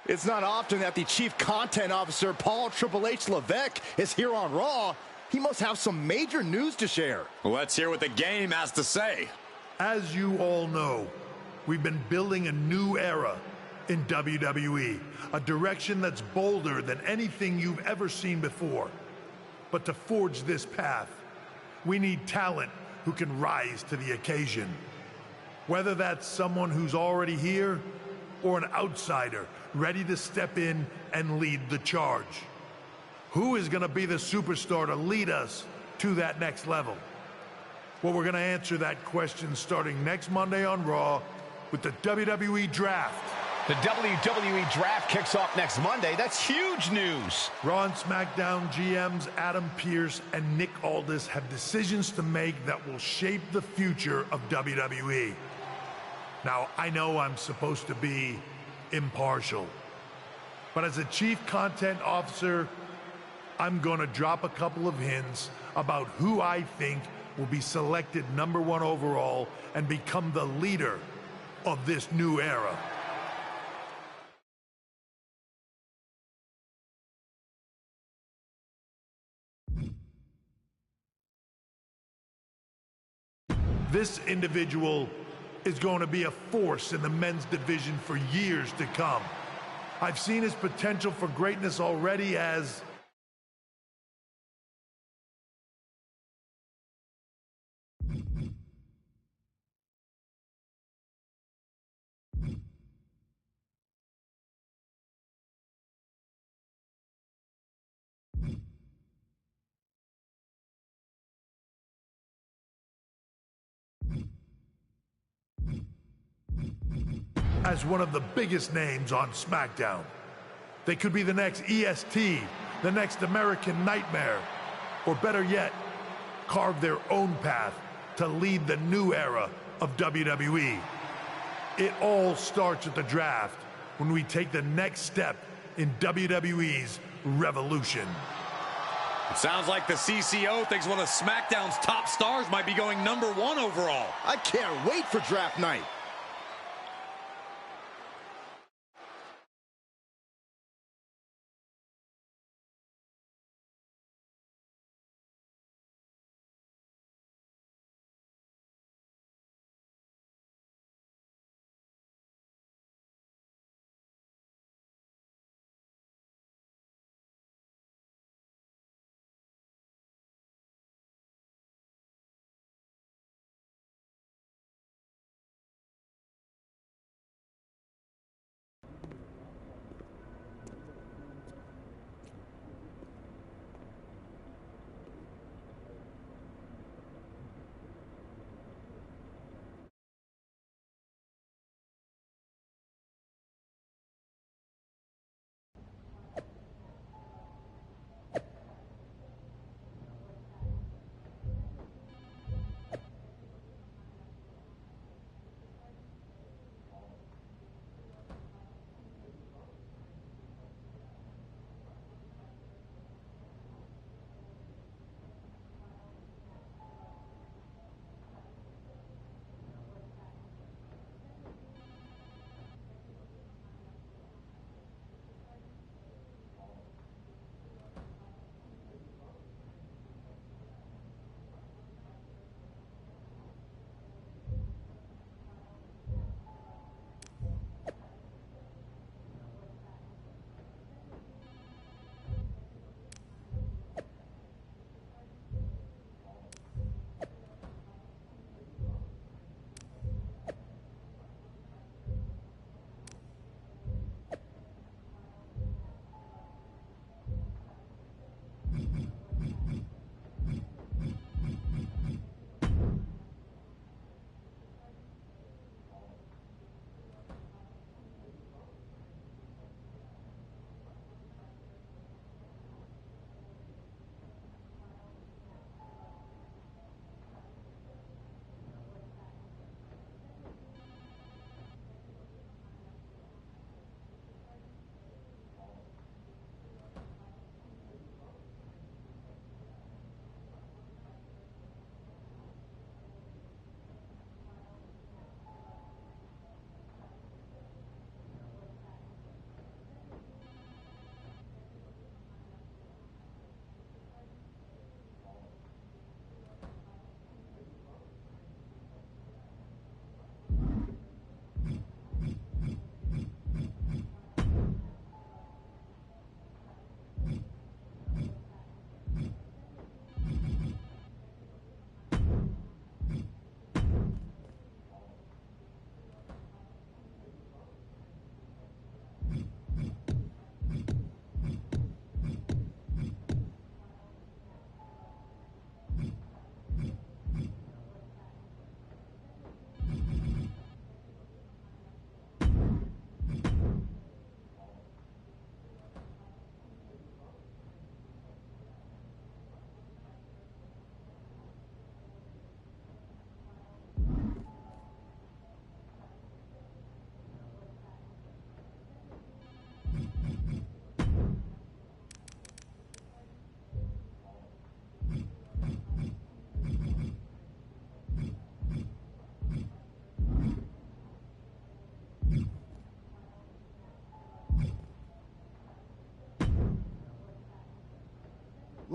It's not often that the Chief Content Officer, Paul Triple H Levesque, is here on Raw. He must have some major news to share. Let's hear what the game has to say. As you all know, we've been building a new era in WWE, a direction that's bolder than anything you've ever seen before. But to forge this path, we need talent who can rise to the occasion. Whether that's someone who's already here or an outsider ready to step in and lead the charge. Who is going to be the superstar to lead us to that next level? Well, we're going to answer that question starting next Monday on Raw with the WWE Draft. The WWE Draft kicks off next Monday. That's huge news. Raw and SmackDown GMs Adam Pearce and Nick Aldis have decisions to make that will shape the future of WWE. Now, I know I'm supposed to be impartial, but as a Chief Content Officer, I'm going to drop a couple of hints about who I think will be selected #1 overall and become the leader of this new era. This individual is going to be a force in the men's division for years to come. I've seen his potential for greatness already as one of the biggest names on SmackDown. They could be the next EST, the next American Nightmare, or better yet, carve their own path to lead the new era of WWE. It all starts at the draft when we take the next step in WWE's revolution. It sounds like the CCO thinks one of SmackDown's top stars might be going #1 overall. I can't wait for draft night.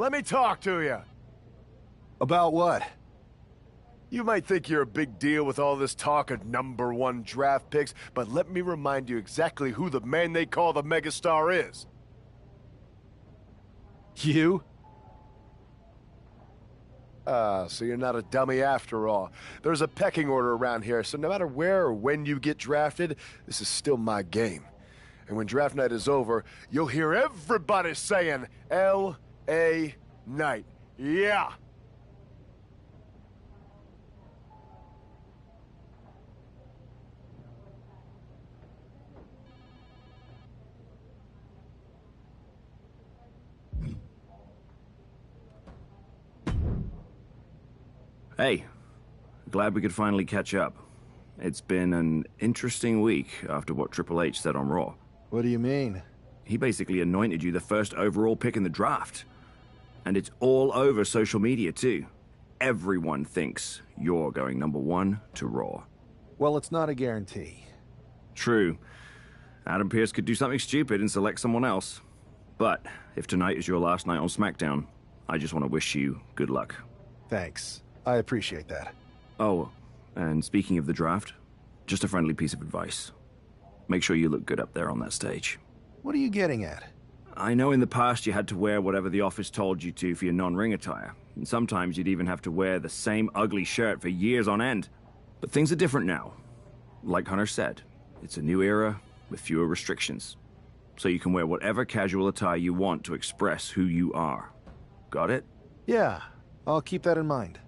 let me talk to you. About what? You might think you're a big deal with all this talk of #1 draft picks, but let me remind you exactly who the man they call the megastar is. You? So you're not a dummy after all. There's a pecking order around here, so no matter where or when you get drafted, this is still my game. And when draft night is over, you'll hear everybody saying, L.A. Knight. Yeah! Hey, glad we could finally catch up. It's been an interesting week after what Triple H said on Raw. What do you mean? He basically anointed you the first overall pick in the draft. And it's all over social media, too. Everyone thinks you're going #1 to Raw. Well, it's not a guarantee. True. Adam Pearce could do something stupid and select someone else. But if tonight is your last night on SmackDown, I just want to wish you good luck. Thanks. I appreciate that. Oh, and speaking of the draft, just a friendly piece of advice. Make sure you look good up there on that stage. What are you getting at? I know in the past you had to wear whatever the office told you to for your non-ring attire. And sometimes you'd even have to wear the same ugly shirt for years on end. But things are different now. Like Hunter said, it's a new era with fewer restrictions. So you can wear whatever casual attire you want to express who you are. Got it? Yeah, I'll keep that in mind.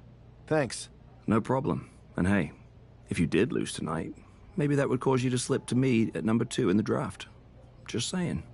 Thanks. No problem. And hey, if you did lose tonight, maybe that would cause you to slip to me at #2 in the draft. Just saying.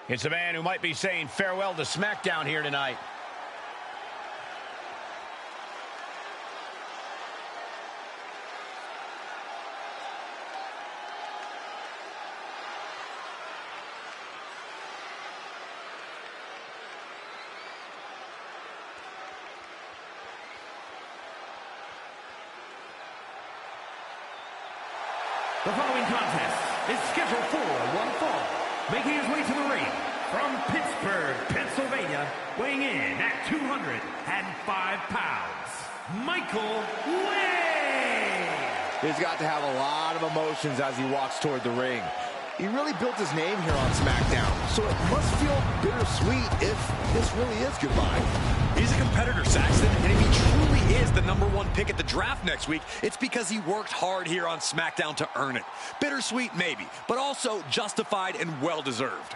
It's a man who might be saying farewell to SmackDown here tonight. The following contest is scheduled for one fall. Making his way to the ring from Pittsburgh, Pennsylvania, weighing in at 205 pounds, Michael Wwe. He's got to have a lot of emotions as he walks toward the ring. He really built his name here on SmackDown, so it must feel bittersweet if this really is goodbye. He's a competitor, Saxton, and if he truly is the #1 pick at the draft next week, it's because he worked hard here on SmackDown to earn it. Bittersweet, maybe, but also justified and well-deserved.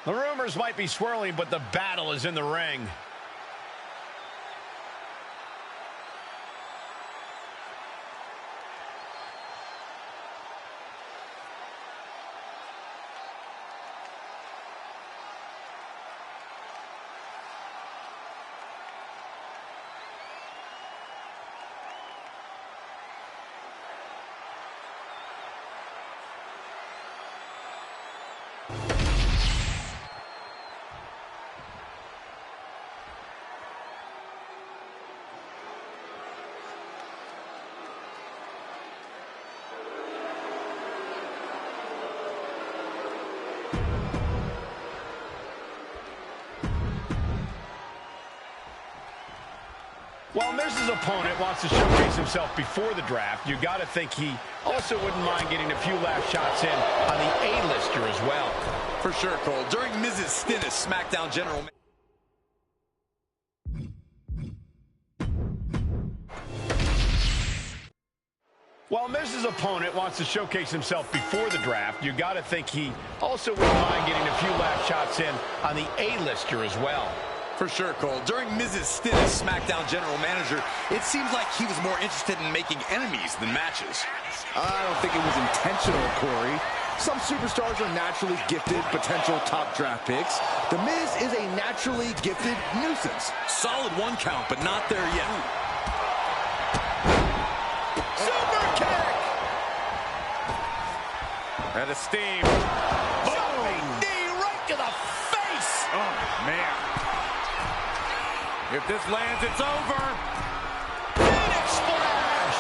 The rumors might be swirling, but the battle is in the ring. While Miz's opponent wants to showcase himself before the draft, you got to think he also wouldn't mind getting a few last shots in on the A-lister as well. For sure, Cole. During Miz's stint as SmackDown General While Miz's opponent wants to showcase himself before the draft, you got to think he also wouldn't mind getting a few last shots in on the A-lister as well. For sure, Cole. During Miz's stint as SmackDown General Manager, it seems like he was more interested in making enemies than matches. I don't think it was intentional, Corey. Some superstars are naturally gifted potential top draft picks. The Miz is a naturally gifted nuisance. Solid one count, but not there yet. Super kick! And a steam. Jumping knee right to the face! Oh, man. If this lands, it's over. Phoenix splash!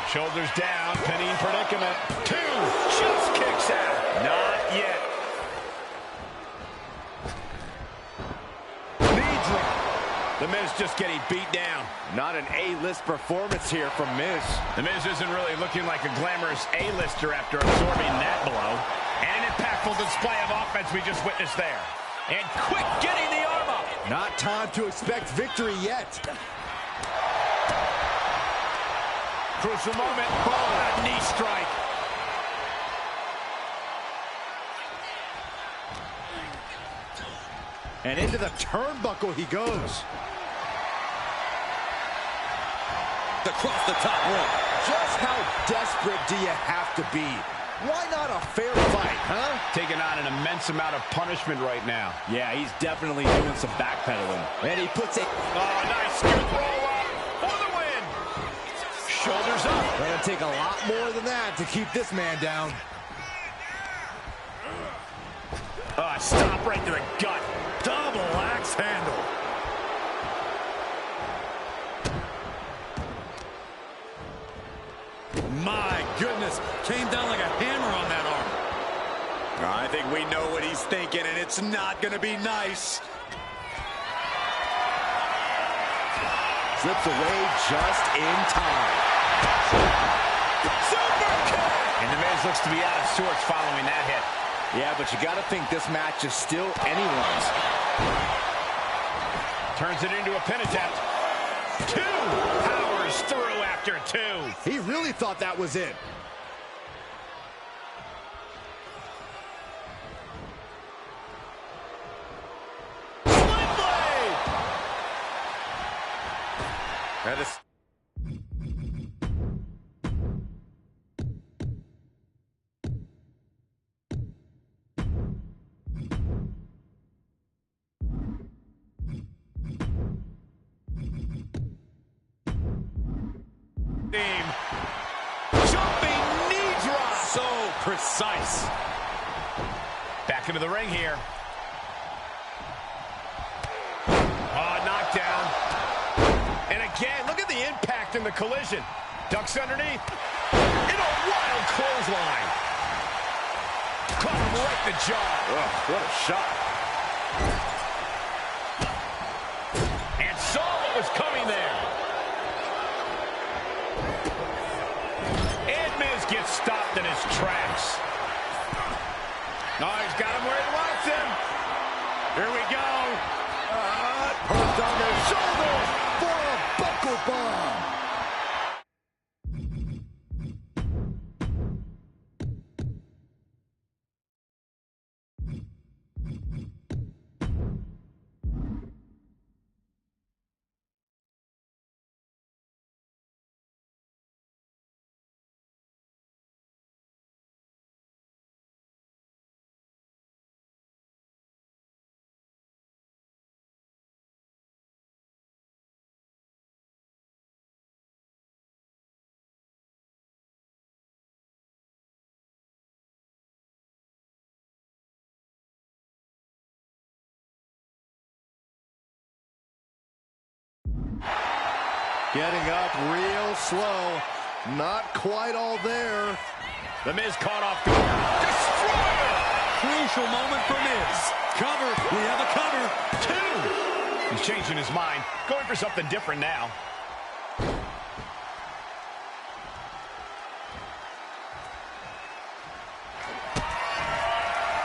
Shoulders down, pinning predicament. 2, just kicks out. Not yet. Knee drop. The Miz just getting beat down. Not an A-list performance here from Miz. The Miz isn't really looking like a glamorous A-lister after absorbing that blow. And an impactful display of offense we just witnessed there. And quick getting the arm up. Not time to expect victory yet. Crucial moment. Oh, a knee strike. And into the turnbuckle he goes. Across the top rope. Just how desperate do you have to be? Why not a fair fight, huh? Taking on an immense amount of punishment right now. Yeah, he's definitely doing some backpedaling. And he puts it. Oh, nice scoop roll up for the win. Shoulders up. Gonna take a lot more than that to keep this man down. Stop right to the gut. Double axe handle. My goodness, came down like a hammer on that arm. I think we know what he's thinking, and it's not going to be nice. Slips away just in time. Super kick! And the Miz looks to be out of sorts following that hit. Yeah, but you got to think this match is still anyone's. Turns it into a pin attempt. 2 powers through after 2. He really thought that was it. Split blade! That is... Jumping knee drop. So precise. Back into the ring here. Oh, knockdown. And again, look at the impact in the collision. Ducks underneath. In a wild clothesline. Caught him right in the jaw. Oh, what a shot. And saw what was coming there. And Miz gets stopped in his tracks. Oh, he's got him where he wants him. Here we go. Perched on their shoulders for a buckle bomb. Getting up real slow. Not quite all there. The Miz caught off guard. Destroyer! Crucial moment for Miz. Cover. We have a cover. 2. He's changing his mind. Going for something different now.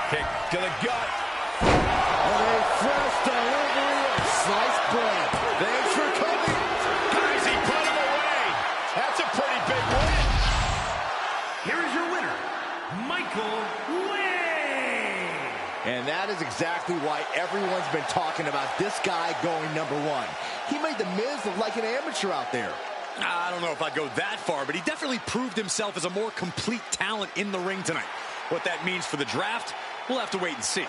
Kick to the gut. And a fresh delivery of sliced bread. Thanks for coming. Guys, he put him away. That's a pretty big win. Here is your winner, Michael Wwe. And that is exactly why everyone's been talking about this guy going #1. He made The Miz look like an amateur out there. I don't know if I'd go that far, but he definitely proved himself as a more complete talent in the ring tonight. What that means for the draft, we'll have to wait and see.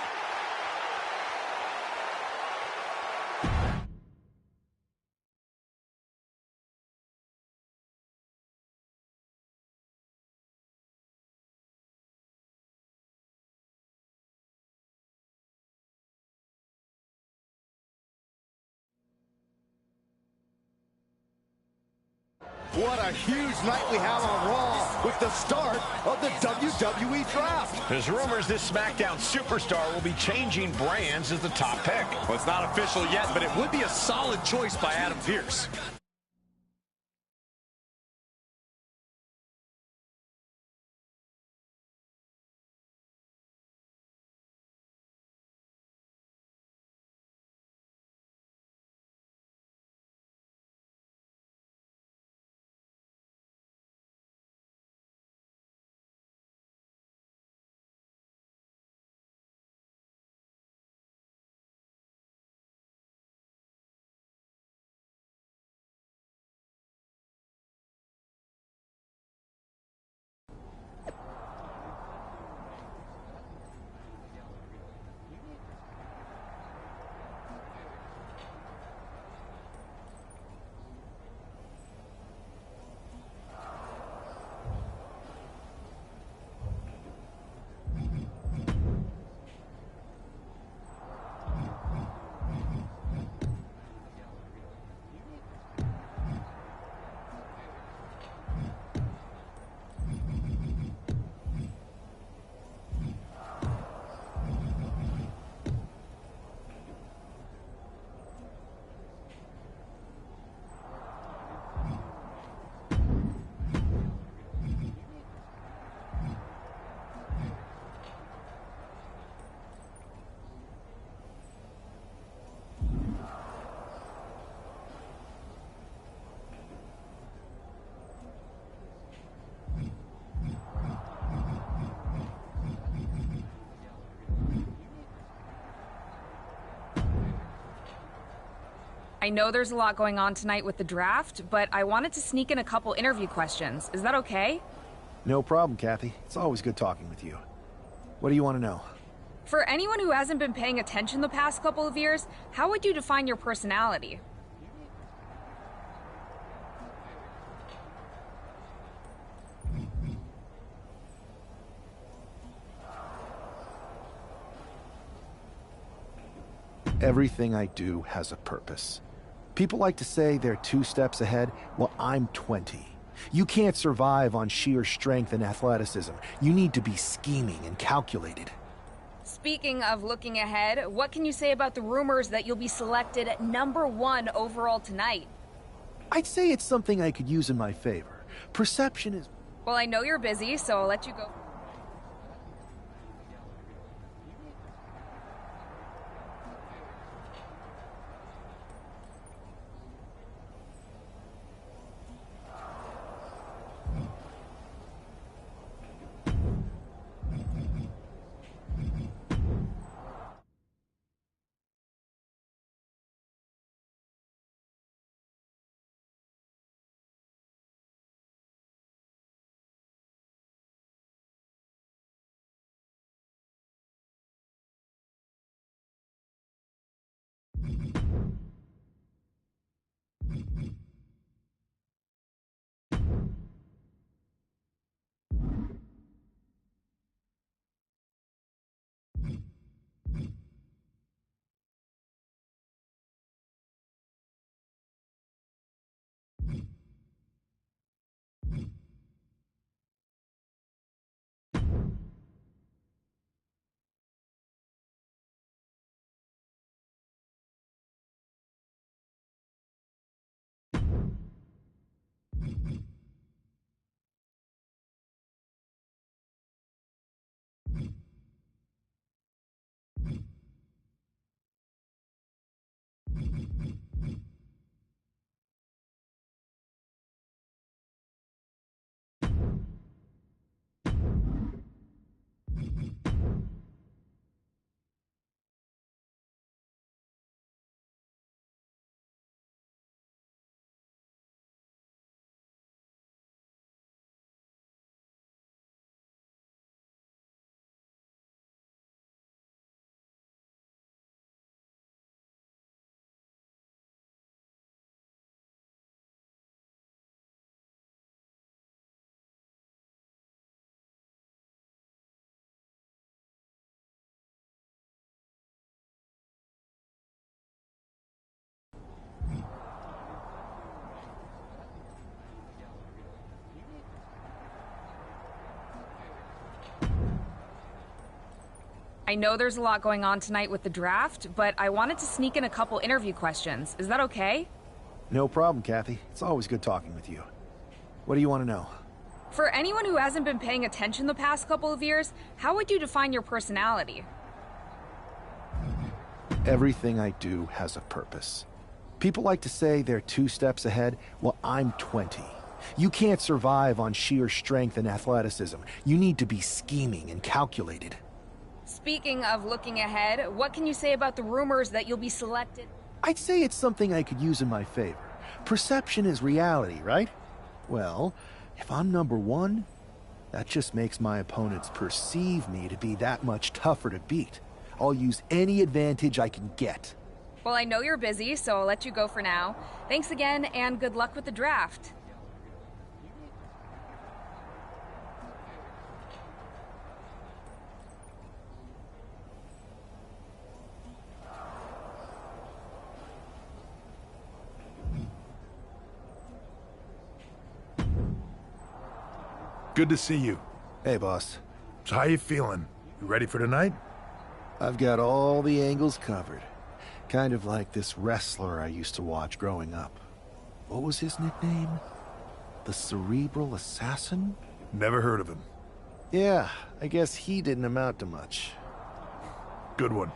What a huge night we have on Raw with the start of the WWE Draft. There's rumors this SmackDown superstar will be changing brands as the top pick. Well, it's not official yet, but it would be a solid choice by Adam Pearce. I know there's a lot going on tonight with the draft, but I wanted to sneak in a couple interview questions. Is that okay? No problem, Kathy. It's always good talking with you. What do you want to know? For anyone who hasn't been paying attention the past couple of years, how would you define your personality? Everything I do has a purpose. People like to say they're 2 steps ahead. Well, I'm 20. You can't survive on sheer strength and athleticism. You need to be scheming and calculated. Speaking of looking ahead, what can you say about the rumors that you'll be selected at #1 overall tonight? I'd say it's something I could use in my favor. Perception is... Well, I know you're busy, so I'll let you go. I know there's a lot going on tonight with the draft, but I wanted to sneak in a couple interview questions. Is that okay? No problem, Kathy. It's always good talking with you. What do you want to know? For anyone who hasn't been paying attention the past couple of years, how would you define your personality? Everything I do has a purpose. People like to say they're 2 steps ahead. Well, I'm 20. You can't survive on sheer strength and athleticism. You need to be scheming and calculated. Speaking of looking ahead, what can you say about the rumors that you'll be selected? I'd say it's something I could use in my favor. Perception is reality, right? Well, if I'm number 1, that just makes my opponents perceive me to be that much tougher to beat. I'll use any advantage I can get. Well, I know you're busy, so I'll let you go for now. Thanks again, and good luck with the draft. Good to see you. Hey, boss. So how you feeling? You ready for tonight? I've got all the angles covered. Kind of like this wrestler I used to watch growing up. What was his nickname? The Cerebral Assassin? Never heard of him. Yeah, I guess he didn't amount to much. Good one.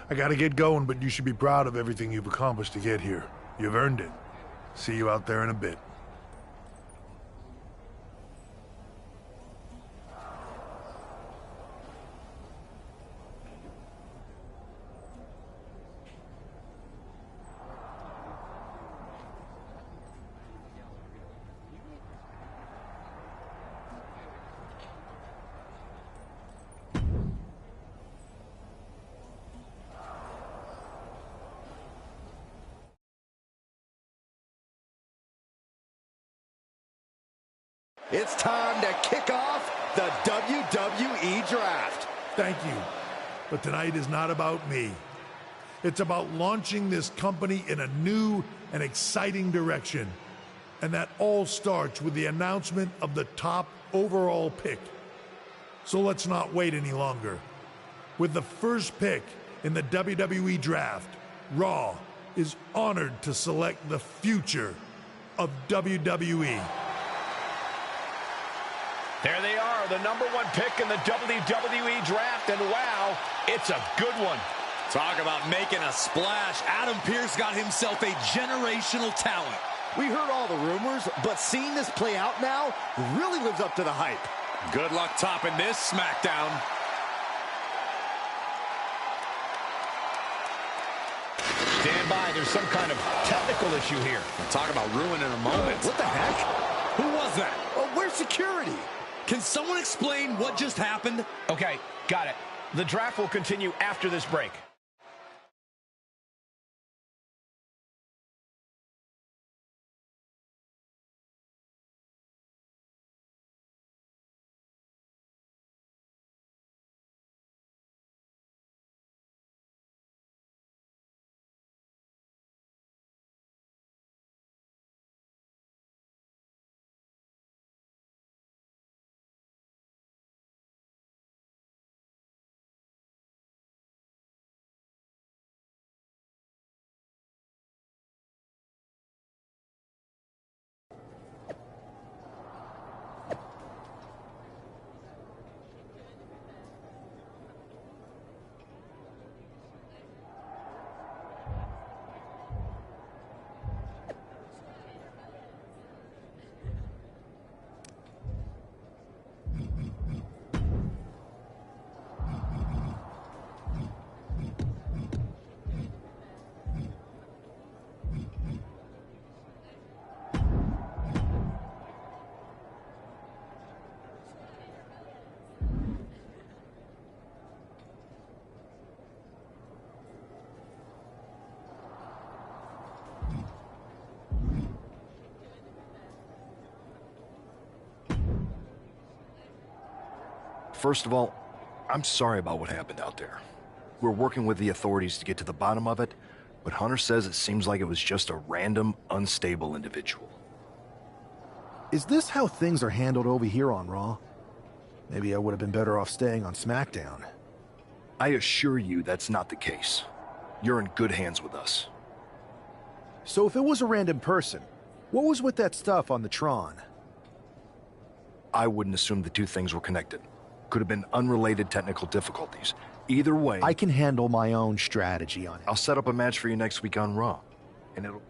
I gotta get going, but you should be proud of everything you've accomplished to get here. You've earned it. See you out there in a bit. It's time to kick off the WWE Draft. Thank you. But tonight is not about me. It's about launching this company in a new and exciting direction. And that all starts with the announcement of the top overall pick. So let's not wait any longer. With the first pick in the WWE Draft, Raw is honored to select the future of WWE. There they are, the #1 pick in the WWE Draft, and wow, it's a good one. Talk about making a splash. Adam Pearce got himself a generational talent. We heard all the rumors, but seeing this play out now really lives up to the hype. Good luck topping this SmackDown. Stand by, there's some kind of technical issue here. Talk about ruining a moment. What the heck? Who was that? Oh, where's security? Can someone explain what just happened? Okay, got it. The draft will continue after this break. First of all, I'm sorry about what happened out there. We're working with the authorities to get to the bottom of it, but Hunter says it seems like it was just a random, unstable individual. Is this how things are handled over here on Raw? Maybe I would have been better off staying on SmackDown. I assure you that's not the case. You're in good hands with us. So if it was a random person, what was with that stuff on the Tron? I wouldn't assume the two things were connected. Could have been unrelated technical difficulties. Either way... I can handle my own strategy on it. I'll set up a match for you next week on Raw. And it'll...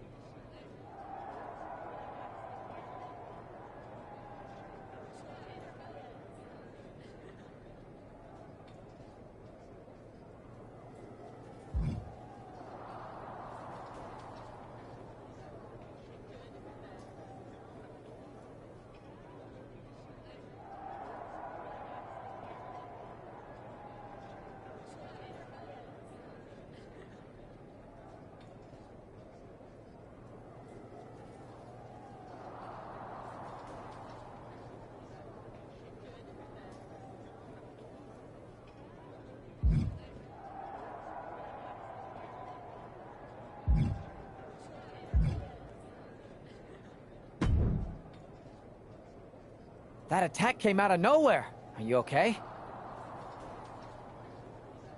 That attack came out of nowhere. Are you okay?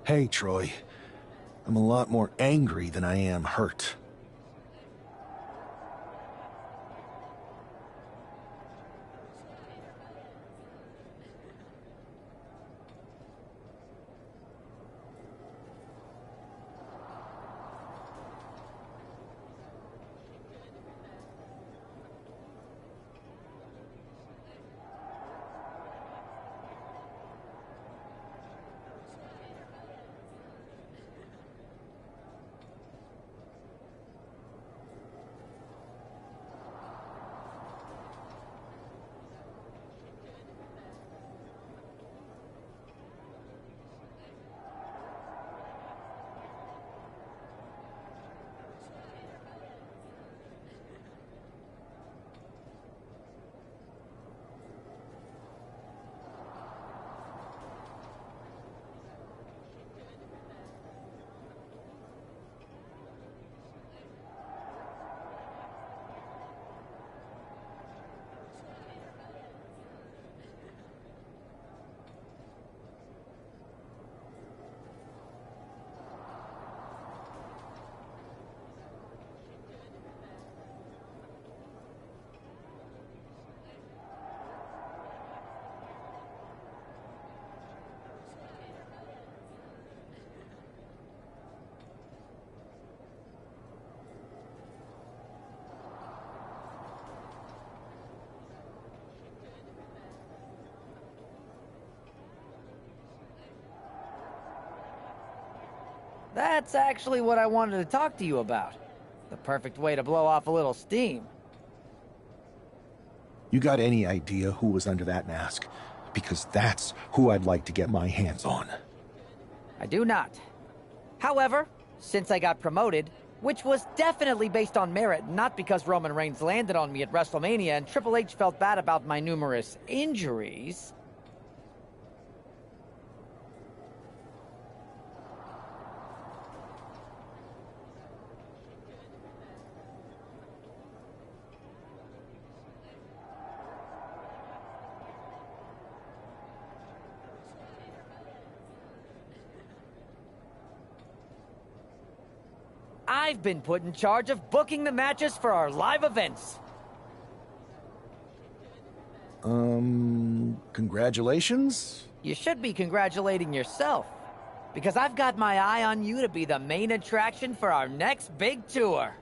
Hey, Troy. I'm a lot more angry than I am hurt. That's actually what I wanted to talk to you about. The perfect way to blow off a little steam. You got any idea who was under that mask? Because that's who I'd like to get my hands on. I do not. However, since I got promoted, which was definitely based on merit, not because Roman Reigns landed on me at WrestleMania and Triple H felt bad about my numerous injuries... I've been put in charge of booking the matches for our live events. Congratulations? You should be congratulating yourself. Because I've got my eye on you to be the main attraction for our next big tour.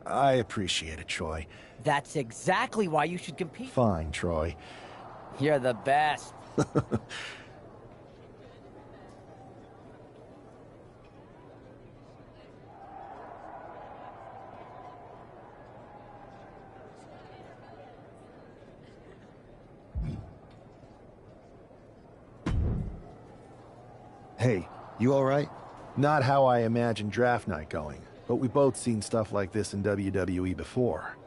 I appreciate it, Troy. That's exactly why you should compete. Fine, Troy. You're the best. Hey, you alright? Not how I imagined draft night going, but we both seen stuff like this in WWE before.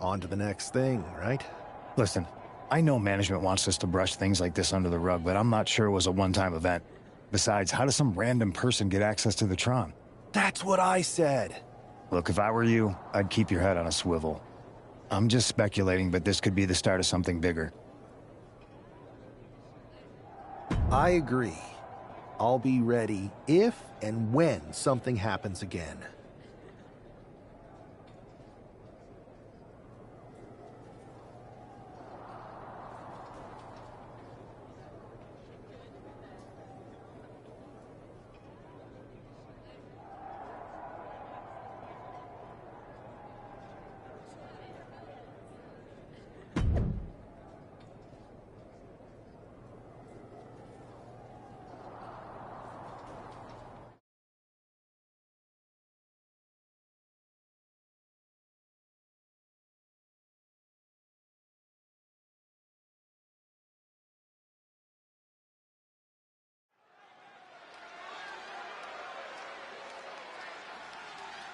On to the next thing, right? Listen, I know management wants us to brush things like this under the rug, but I'm not sure it was a one-time event. Besides, how does some random person get access to the Tron? That's what I said! Look, if I were you, I'd keep your head on a swivel. I'm just speculating, but this could be the start of something bigger. I agree. I'll be ready if and when something happens again.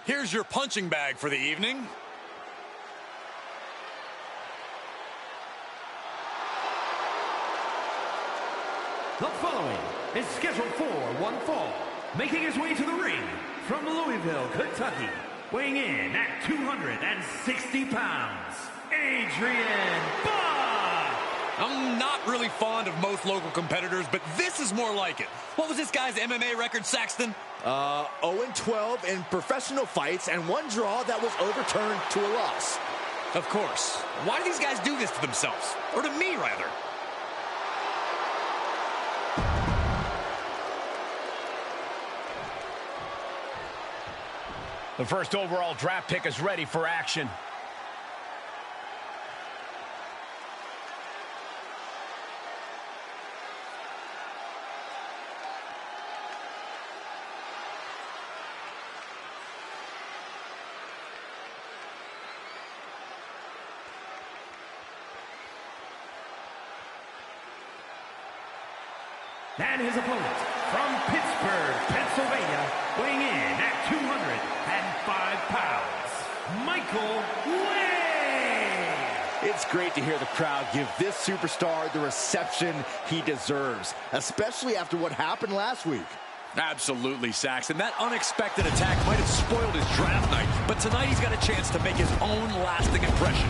Here's your punching bag for the evening. The following is scheduled for one fall, making his way to the ring from Louisville, Kentucky, weighing in at 260 pounds, Adrian Bach! I'm not really fond of most local competitors, but this is more like it. What was this guy's MMA record, Saxton? 0-12 in professional fights and one draw that was overturned to a loss. Of course. Why do these guys do this to themselves? Or to me, rather? The first overall draft pick is ready for action. And his opponent from Pittsburgh, Pennsylvania, weighing in at 205 pounds, Michael Wwe. It's great to hear the crowd give this superstar the reception he deserves, especially after what happened last week. Absolutely, Saxton. That unexpected attack might have spoiled his draft night, but tonight he's got a chance to make his own lasting impression.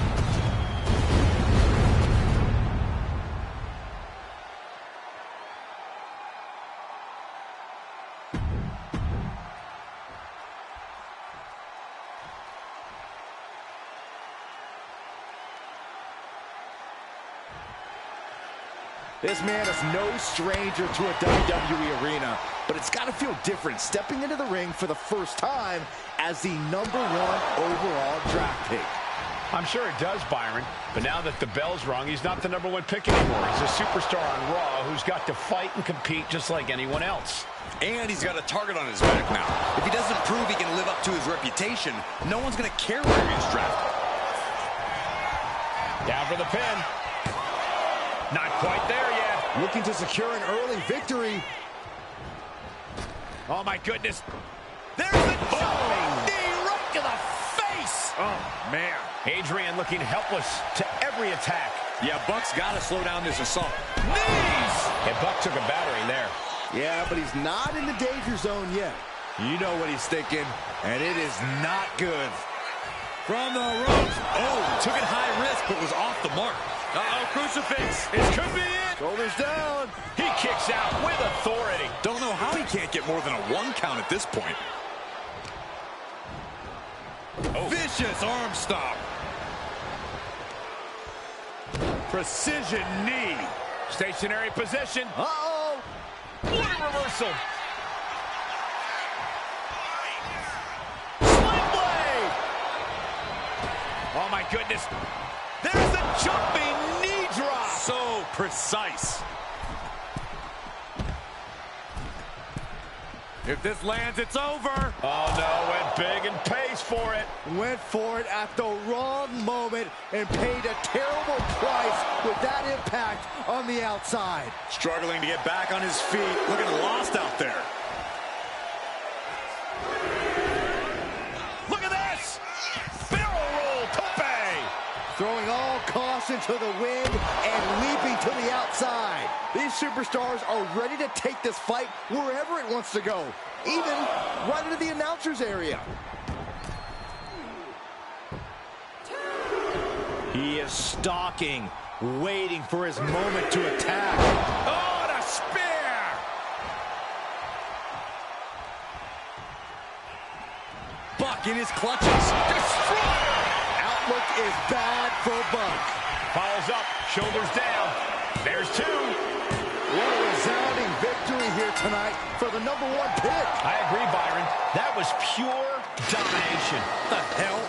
This man is no stranger to a WWE arena, but it's got to feel different stepping into the ring for the first time as the #1 overall draft pick. I'm sure it does, Byron, but now that the bell's rung, he's not the #1 pick anymore. He's a superstar on Raw who's got to fight and compete just like anyone else. And he's got a target on his back now. If he doesn't prove he can live up to his reputation, no one's going to care where he is drafted. Down for the pin. Not quite there yet. Looking to secure an early victory. Oh, my goodness. There's the jumping knee right to the face. Oh, man. Adrian looking helpless to every attack. Yeah, Buck's got to slow down this assault. Knees! And Buck took a battering there. Yeah, but he's not in the danger zone yet. You know what he's thinking, and it is not good. From the ropes. Oh, took it high risk, but was off the mark. Uh-oh, crucifix. It could be it. Shoulders down. He kicks out with authority. Don't know how he can't get more than a 1 count at this point. Oh. Vicious arm stomp. Precision knee. Stationary position. Uh-oh. What a reversal. Sling blade. Oh, my goodness. There's the jumping knee drop. So precise. If this lands, it's over. Oh, no, went big and pays for it. Went for it at the wrong moment and paid a terrible price with that impact on the outside. Struggling to get back on his feet. Looking lost out there. Look at this. Barrel roll tope. Throwing all caution to the wind and leaping to the outside. These superstars are ready to take this fight wherever it wants to go, even right into the announcer's area. He is stalking, waiting for his moment to attack. Oh, the spear. back in his clutches. Destroyer! Outlook is bad for Buck. Follows up, shoulders down. There's two. What a resounding victory here tonight for the #1 pick. I agree, Byron. That was pure domination. The hell?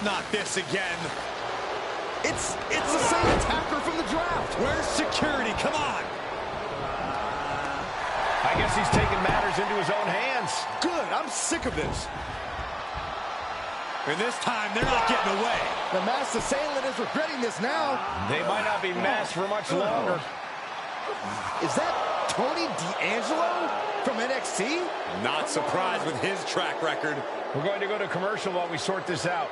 Not this again. It's the same attacker from the draft. Where's security? Come on. I guess he's taking matters into his own hands. Good, I'm sick of this. And this time, they're not getting away. The masked assailant is regretting this now. They might not be masked for much longer. Is that Tony D'Angelo from NXT? Not surprised with his track record. We're going to go to commercial while we sort this out.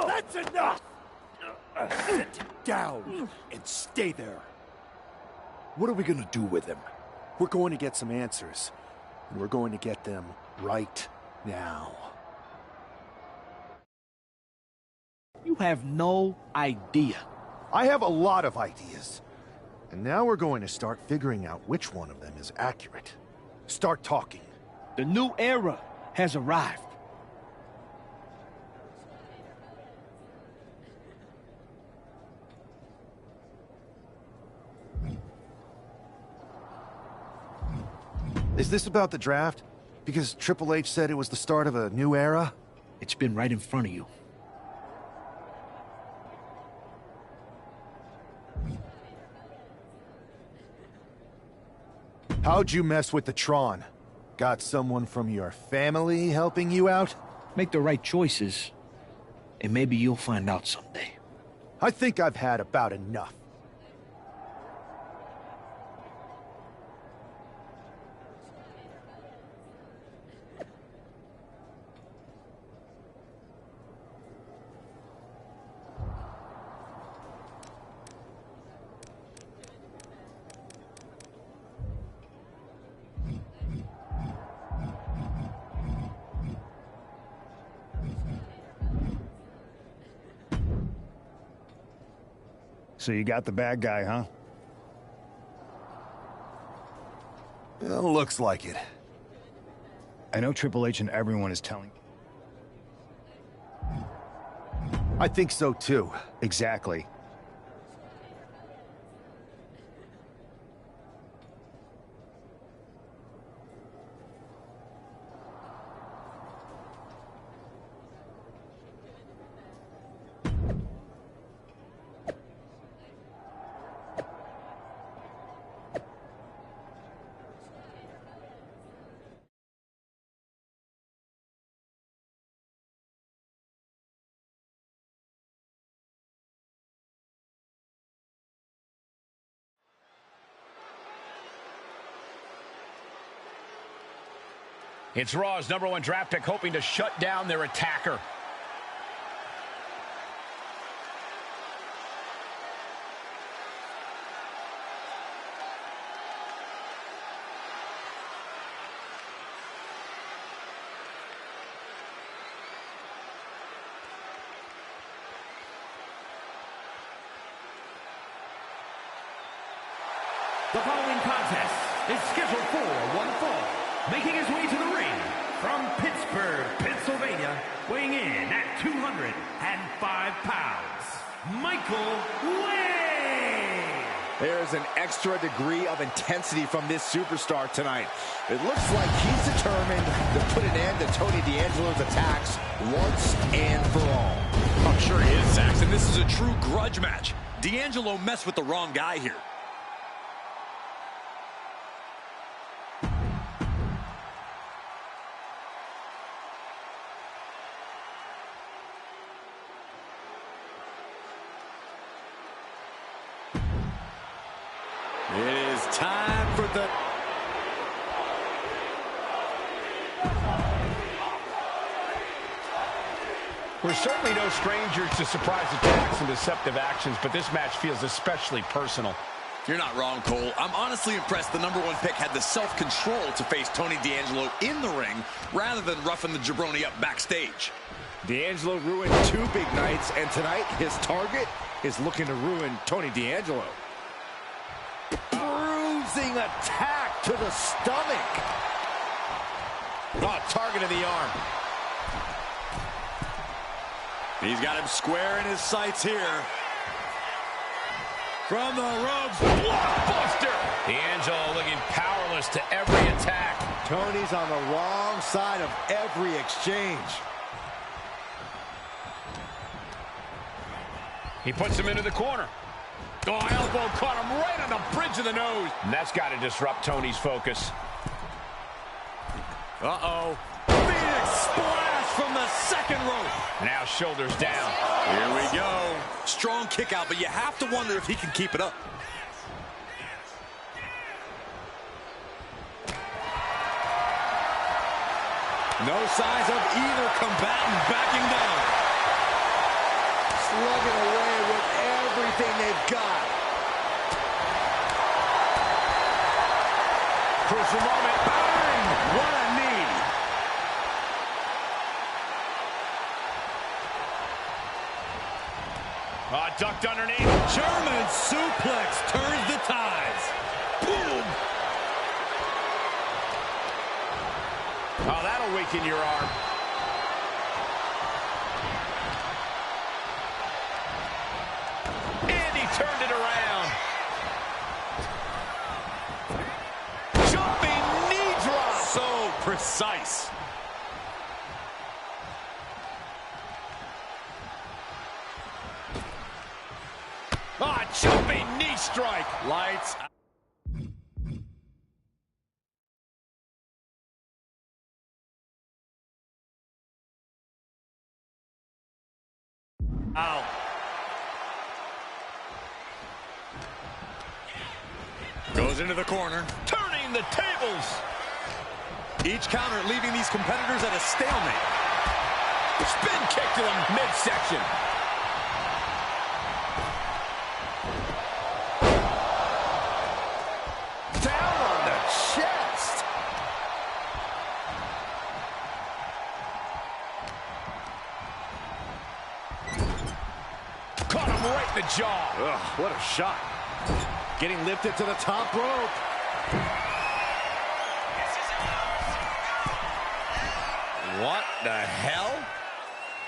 That's enough! Sit down and stay there. What are we gonna do with him? We're going to get some answers, and we're going to get them right now. You have no idea. I have a lot of ideas. And now we're going to start figuring out which one of them is accurate. Start talking. The new era has arrived. Is this about the draft? Because Triple H said it was the start of a new era? It's been right in front of you. How'd you mess with the Tron? Got someone from your family helping you out? Make the right choices, and maybe you'll find out someday. I think I've had about enough. So you got the bad guy, huh? Well, looks like it. I know Triple H and everyone is telling. I think so too. Exactly. It's Raw's #1 draft pick hoping to shut down their attacker. The following contest is scheduled for one fall. Making his way to the ring from Pittsburgh, Pennsylvania, weighing in at 205 pounds, Michael Wwe. There's an extra degree of intensity from this superstar tonight. It looks like he's determined to put an end to Tony D'Angelo's attacks once and for all. I'm sure he is, Saxton. This is a true grudge match. D'Angelo messed with the wrong guy here. It is time for the... We're certainly no strangers to surprise attacks and deceptive actions, but this match feels especially personal. You're not wrong, Cole. I'm honestly impressed the #1 pick had the self-control to face Tony D'Angelo in the ring rather than roughing the jabroni up backstage. D'Angelo ruined 2 big nights, and tonight his target is looking to ruin Tony D'Angelo. Bruising attack to the stomach. Oh, target in the arm. He's got him square in his sights here. From the ropes, blockbuster! D'Angelo looking powerless to every attack. Tony's on the wrong side of every exchange. He puts him into the corner. Oh, elbow caught him right on the bridge of the nose. And that's got to disrupt Tony's focus. Uh-oh. Phoenix splash from the second rope. Now shoulders down. Here we go. Strong kick out, but you have to wonder if he can keep it up. No signs of either combatant backing down. Slugging away with everything they've got. Crucial moment. Bang! What a knee. Ducked underneath. German suplex turns the tides. Boom. Oh, that'll weaken your arm. And he turned it around. Jumping knee drop. So precise. Jumping knee strike. Lights out. Out. Goes into the corner. Turning the tables. Each counter leaving these competitors at a stalemate. Spin kick to the midsection. Down on the chest. Caught him right in the jaw. Ugh, what a shot. Getting lifted to the top rope. What the hell?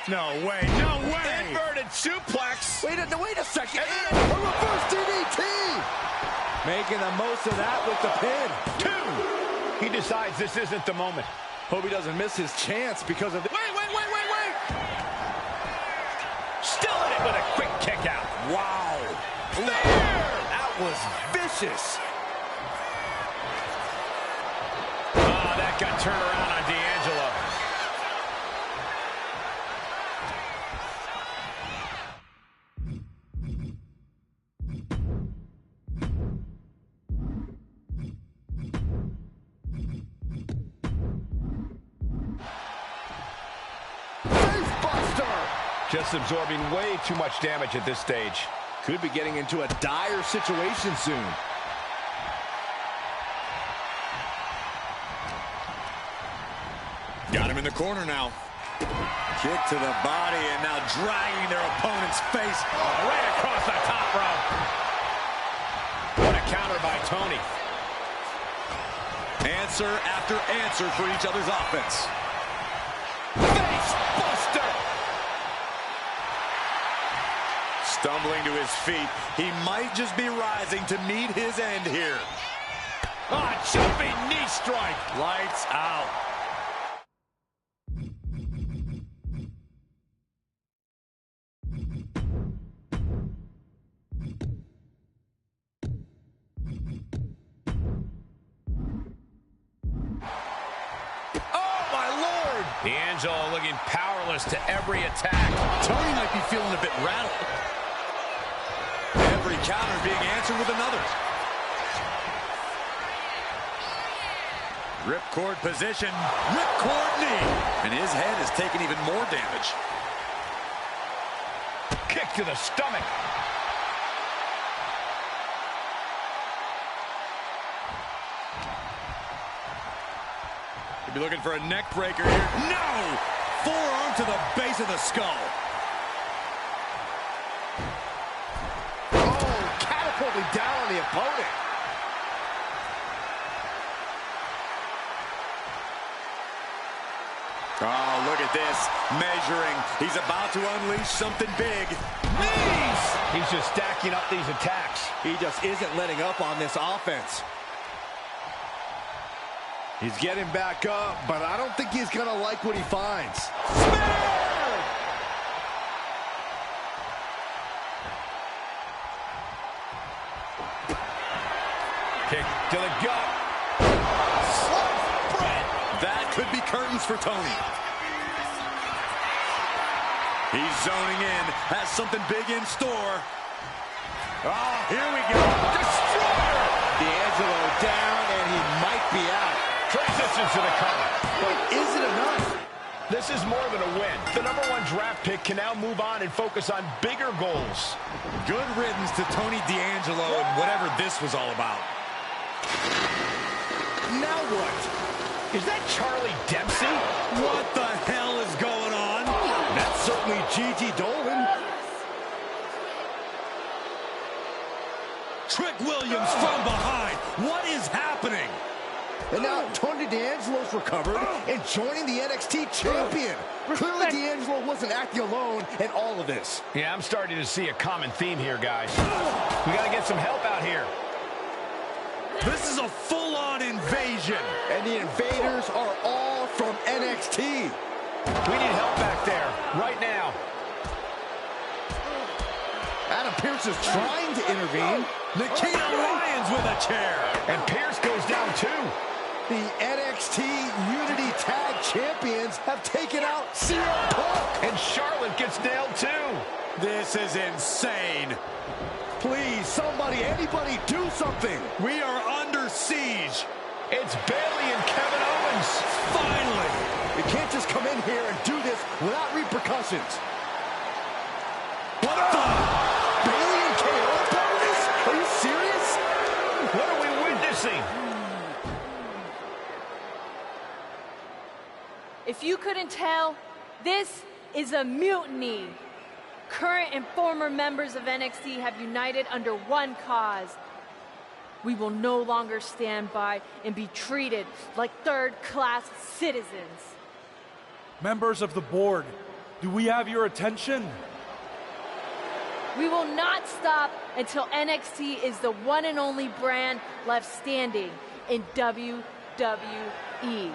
No way, no way. Inverted suplex. Wait a second. And a reverse DDT. Making the most of that with the pin. 2. He decides this isn't the moment. Hope he doesn't miss his chance because of... Wait. Still in it with a quick kick out. Wow. There! That was vicious. Oh, that got turned around on D'Angelo. Just absorbing way too much damage at this stage. Could be getting into a dire situation soon. Got him in the corner now. Kick to the body and now dragging their opponent's face right across the top rope. What a counter by Tony. Answer after answer for each other's offense. Face buster. Stumbling to his feet, he might just be rising to meet his end here. Jumping knee strike. Lights out. Oh, my Lord. D'Angelo looking powerless to every attack. Tony might be feeling a bit rattled. Every counter being answered with another. Ripcord position, ripcord knee. And his head has taken even more damage. Kick to the stomach. Could be looking for a neck breaker here. No! Forearm to the base of the skull. Oh, catapulted down on the opponent. Oh, look at this. Measuring. He's about to unleash something big. Knees! He's just stacking up these attacks. He just isn't letting up on this offense. He's getting back up, but I don't think he's going to like what he finds. Spear! Kick to the gut. That could be curtains for Tony. He's zoning in, has something big in store. Oh, here we go. Destroyer! D'Angelo down, and he might be out. Transition to the cover. But is it enough? This is more than a win. The #1 draft pick can now move on and focus on bigger goals. Good riddance to Tony D'Angelo and whatever this was all about. Now what? Is that Charlie Dempsey? What the hell is going on? That's certainly Gigi Dolan. Trick Williams from behind. What is happening? And now Tony D'Angelo's recovered and joining the NXT champion. Clearly D'Angelo wasn't acting alone in all of this. Yeah, I'm starting to see a common theme here, guys. We got to get some help out here. This is a full-on invasion. And the invaders are all from NXT. We need help back there, right now. Adam Pearce is trying to intervene. Nikita Lyons with a chair. And Pearce goes down too. The NXT Unity Tag Champions have taken out CM Punk. And Charlotte gets nailed too. This is insane. Please, somebody, anybody, do something. We are under siege. It's Bayley and Kevin Owens. Finally. You can't just come in here and do this without repercussions. What the? Bayley and KO about this? Are you serious? What are we witnessing? If you couldn't tell, this is a mutiny. Current and former members of NXT have united under one cause. We will no longer stand by and be treated like third-class citizens. Members of the board, do we have your attention? We will not stop until NXT is the one and only brand left standing in WWE.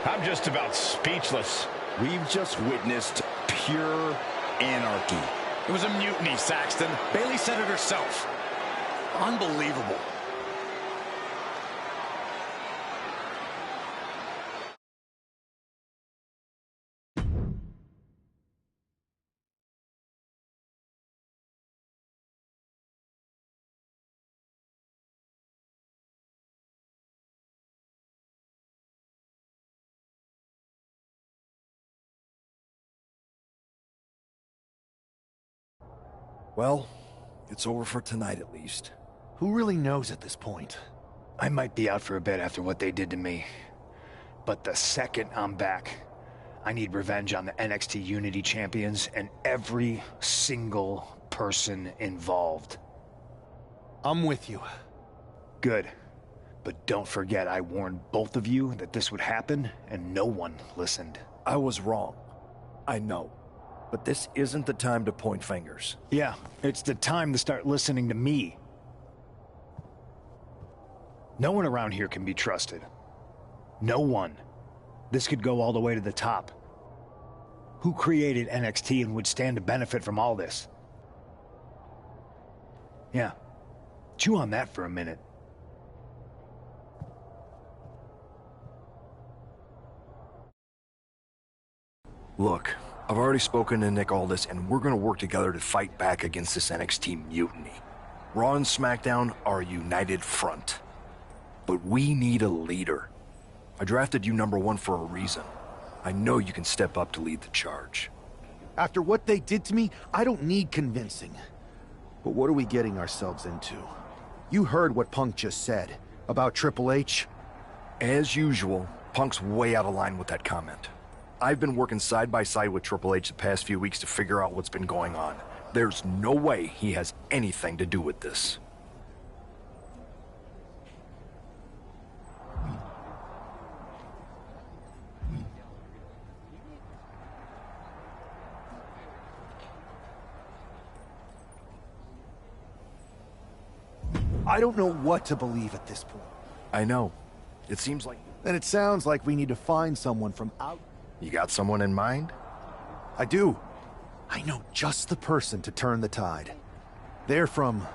I'm just about speechless. We've just witnessed pure anarchy. It was a mutiny, Saxton. Bayley said it herself. Unbelievable. Well, it's over for tonight at least. Who really knows at this point? I might be out for a bit after what they did to me. But the second I'm back, I need revenge on the NXT Unity Champions and every single person involved. I'm with you. Good. But don't forget I warned both of you that this would happen, and no one listened. I was wrong. I know. But this isn't the time to point fingers. Yeah, it's the time to start listening to me. No one around here can be trusted. No one. This could go all the way to the top. Who created NXT and would stand to benefit from all this? Yeah. Chew on that for a minute. Look, I've already spoken to Nick Aldis, and we're gonna work together to fight back against this NXT mutiny. Raw and SmackDown are a united front. But we need a leader. I drafted you #1 for a reason. I know you can step up to lead the charge. After what they did to me, I don't need convincing. But what are we getting ourselves into? You heard what Punk just said about Triple H. As usual, Punk's way out of line with that comment. I've been working side by side with Triple H the past few weeks to figure out what's been going on. There's no way he has anything to do with this. I don't know what to believe at this point. I know. It seems like... And it sounds like we need to find someone from out... You got someone in mind? I do. I know just the person to turn the tide. They're from...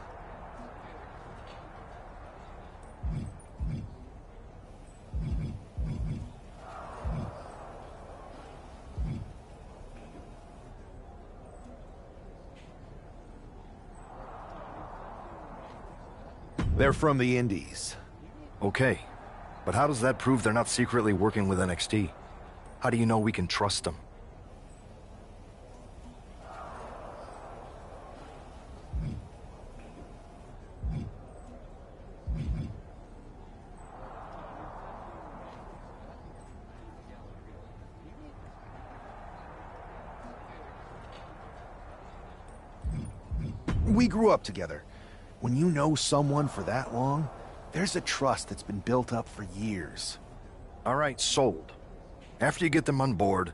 They're from the Indies. Okay, but how does that prove they're not secretly working with NXT? How do you know we can trust them? We grew up together. When you know someone for that long, there's a trust that's been built up for years. All right, sold. After you get them on board,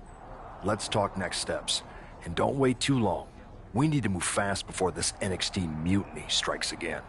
let's talk next steps. And don't wait too long. We need to move fast before this NXT mutiny strikes again.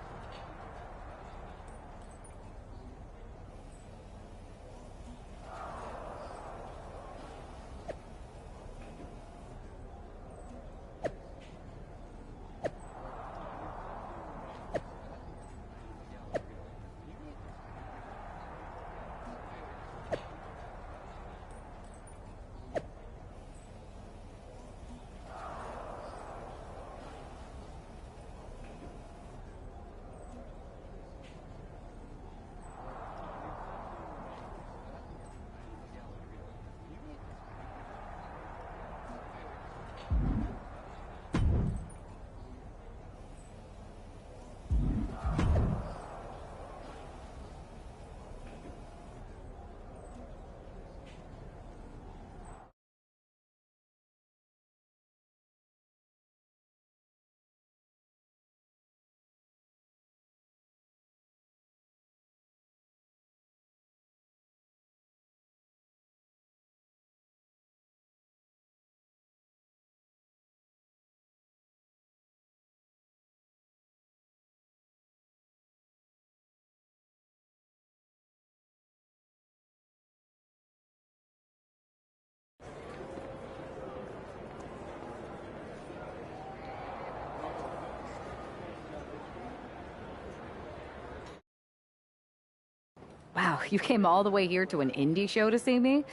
Wow, you came all the way here to an indie show to see me?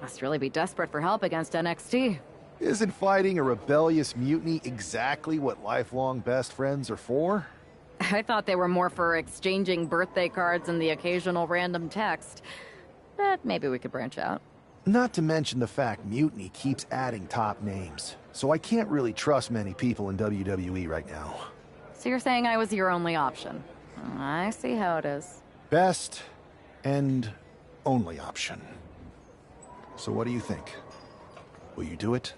Must really be desperate for help against NXT. Isn't fighting a rebellious mutiny exactly what lifelong best friends are for? I thought they were more for exchanging birthday cards and the occasional random text. But maybe we could branch out. Not to mention the fact Mutiny keeps adding top names, so I can't really trust many people in WWE right now. So you're saying I was your only option? I see how it is. Best and only option. So what do you think? Will you do it?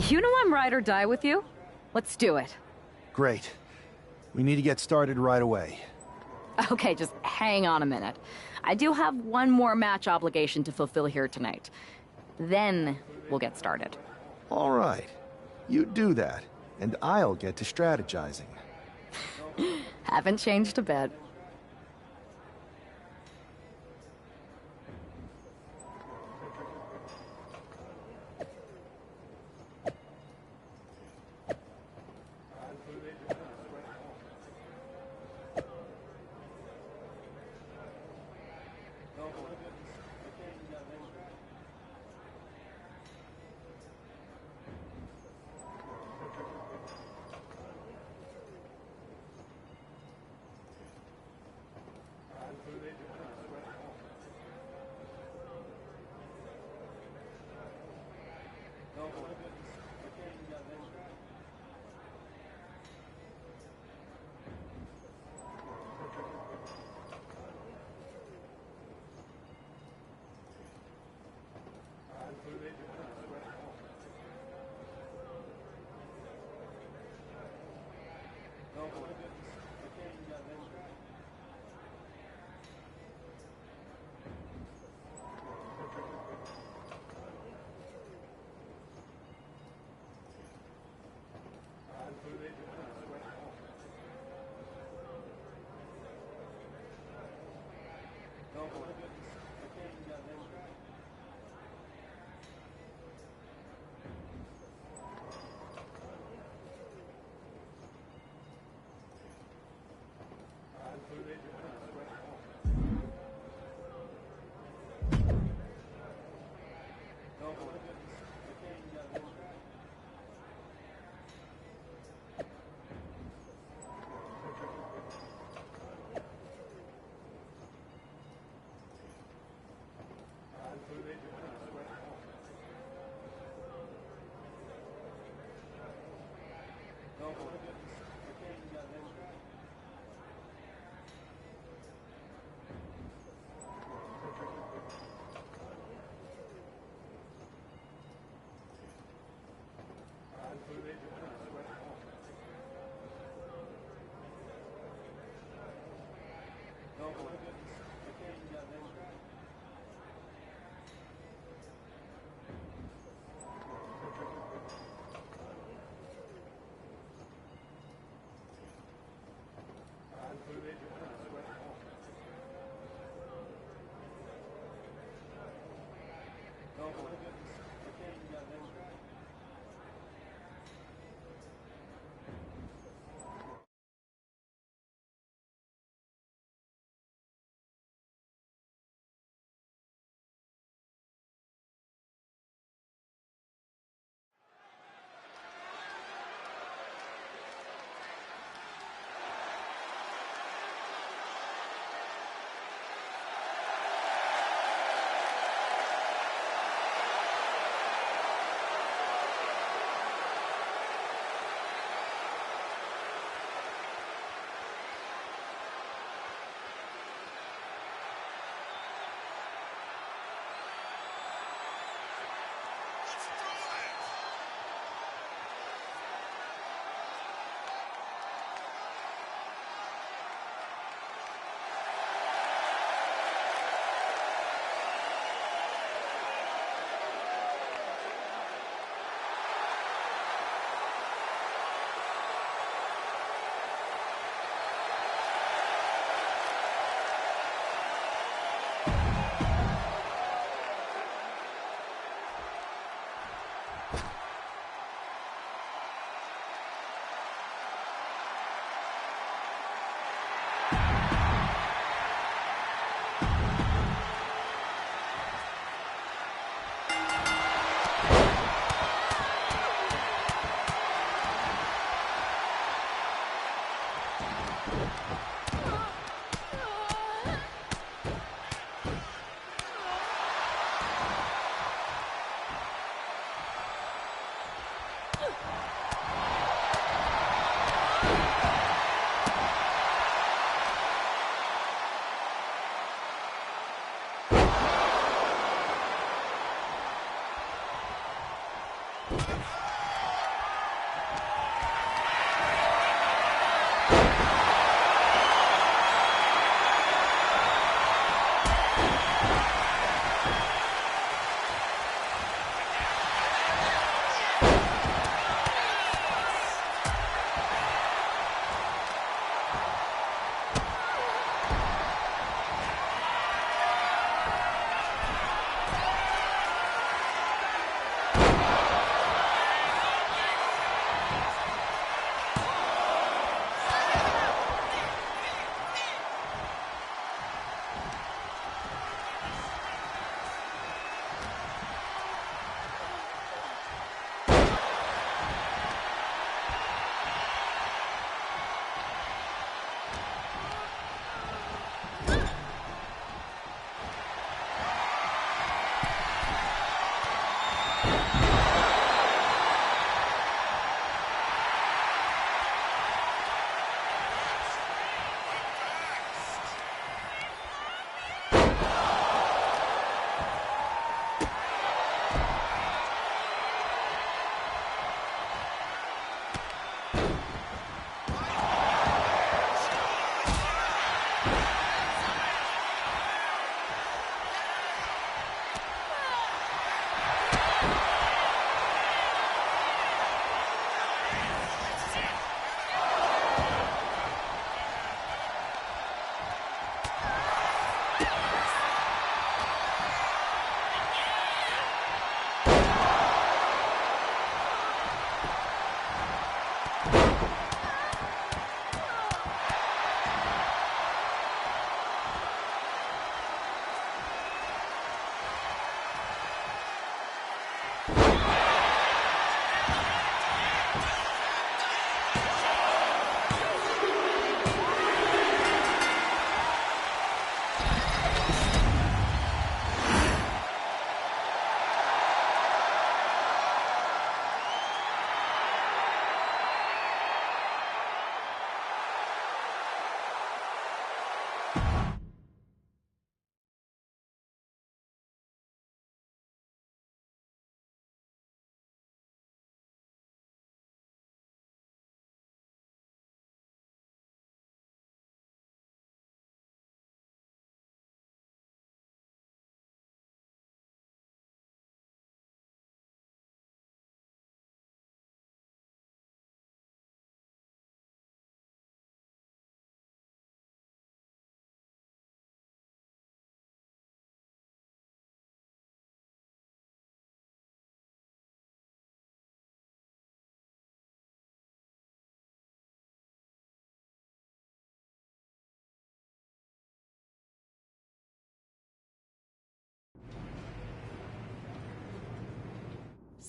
You know I'm ride or die with you. Let's do it. Great. We need to get started right away. Okay, just hang on a minute. I do have one more match obligation to fulfill here tonight. Then we'll get started. All right. You do that, and I'll get to strategizing. Haven't changed a bit.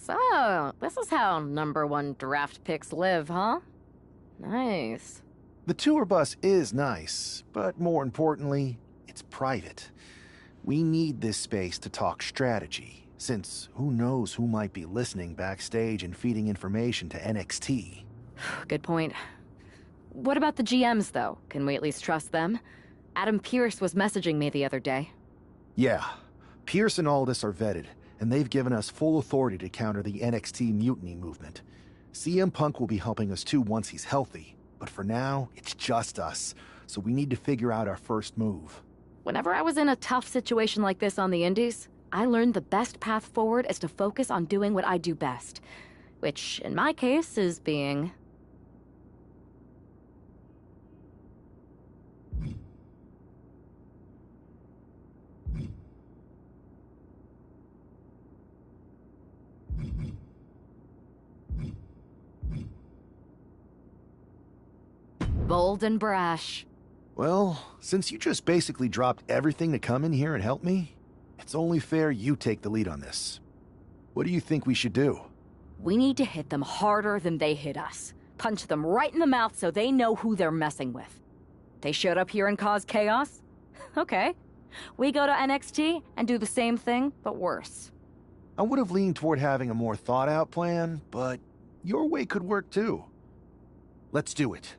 So, this is how #1 draft picks live, huh? Nice. The tour bus is nice, but more importantly, it's private. We need this space to talk strategy, since who knows who might be listening backstage and feeding information to NXT. Good point. What about the GMs, though? Can we at least trust them? Adam Pearce was messaging me the other day. Yeah, Pierce and Aldis are vetted, and they've given us full authority to counter the NXT mutiny movement. CM Punk will be helping us too once he's healthy, but for now, it's just us, so we need to figure out our first move. Whenever I was in a tough situation like this on the Indies, I learned the best path forward is to focus on doing what I do best. Which, in my case, is being... bold and brash. Well, since you just basically dropped everything to come in here and help me, it's only fair you take the lead on this. What do you think we should do? We need to hit them harder than they hit us. Punch them right in the mouth so they know who they're messing with. They showed up here and caused chaos? Okay. We go to NXT and do the same thing, but worse. I would have leaned toward having a more thought-out plan, but your way could work too. Let's do it.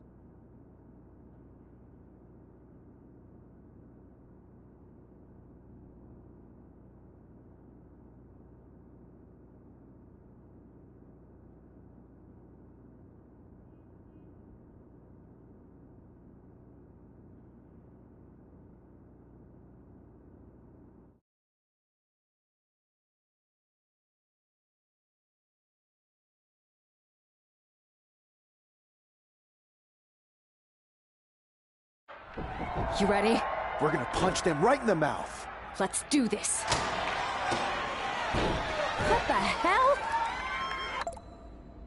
You ready? We're gonna punch them right in the mouth. Let's do this. What the hell?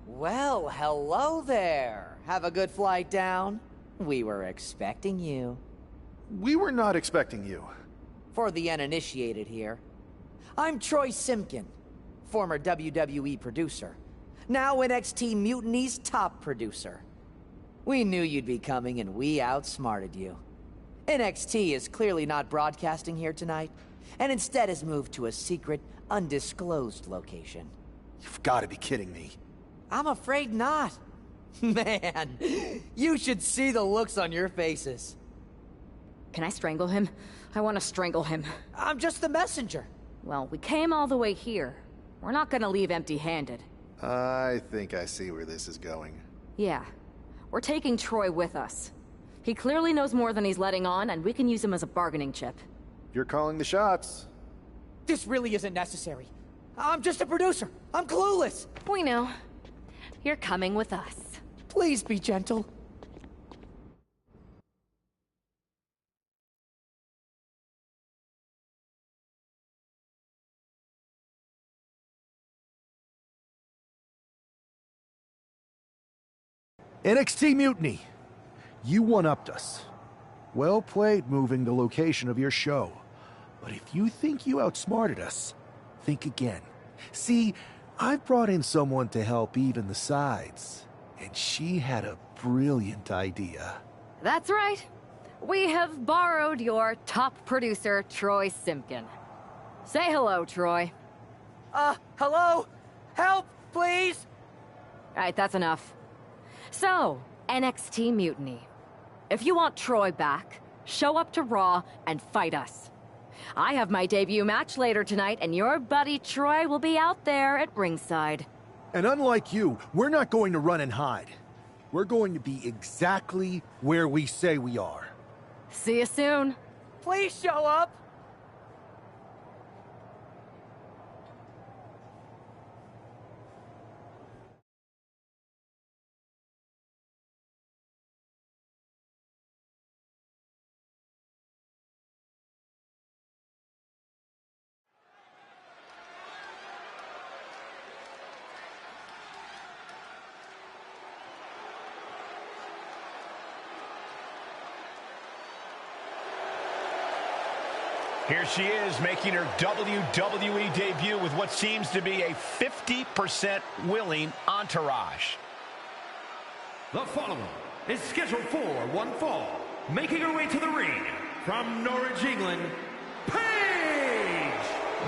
Well, hello there. Have a good flight down. We were expecting you. We were not expecting you. For the uninitiated here, I'm Troy Simpkin, former WWE producer, now NXT Mutiny's top producer. We knew you'd be coming and we outsmarted you. NXT is clearly not broadcasting here tonight, and instead has moved to a secret, undisclosed location. You've got to be kidding me. I'm afraid not. Man, you should see the looks on your faces. Can I strangle him? I want to strangle him. I'm just the messenger. Well, we came all the way here. We're not gonna leave empty-handed. I think I see where this is going. Yeah. We're taking Troy with us. He clearly knows more than he's letting on, and we can use him as a bargaining chip. You're calling the shots. This really isn't necessary. I'm just a producer. I'm clueless. We know. You're coming with us. Please be gentle. NXT Mutiny. You one-upped us. Well played moving the location of your show. But if you think you outsmarted us, think again. See, I've brought in someone to help even the sides, and she had a brilliant idea. That's right. We have borrowed your top producer, Troy Simpkin. Say hello, Troy. Hello? Help, please? All right, that's enough. So, NXT Mutiny. If you want Troy back, show up to Raw and fight us. I have my debut match later tonight, and your buddy Troy will be out there at ringside. And unlike you, we're not going to run and hide. We're going to be exactly where we say we are. See you soon. Please show up. Here she is making her WWE debut with what seems to be a 50% willing entourage. The following is scheduled for one fall. Making her way to the ring from Norwich, England, Paige!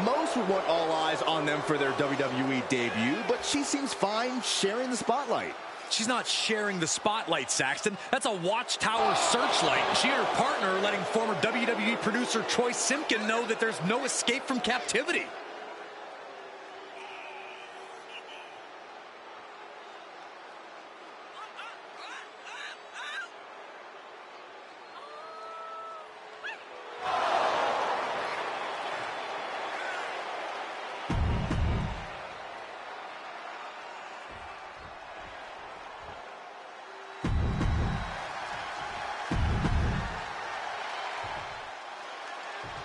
Most would want all eyes on them for their WWE debut, but she seems fine sharing the spotlight. She's not sharing the spotlight, Saxton. That's a watchtower searchlight. She and her partner are letting former WWE producer Troy Simpkin know that there's no escape from captivity.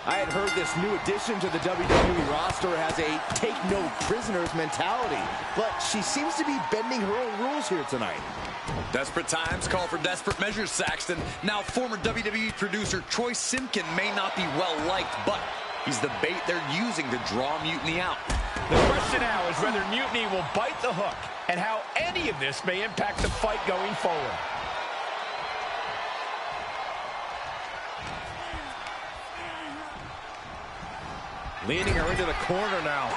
I had heard this new addition to the WWE roster has a take-no-prisoners mentality, but she seems to be bending her own rules here tonight. Desperate times call for desperate measures, Saxton. Now, former WWE producer Troy Simpkin may not be well-liked, but he's the bait they're using to draw Mutiny out. The question now is whether Mutiny will bite the hook and how any of this may impact the fight going forward. Leaning her into the corner now.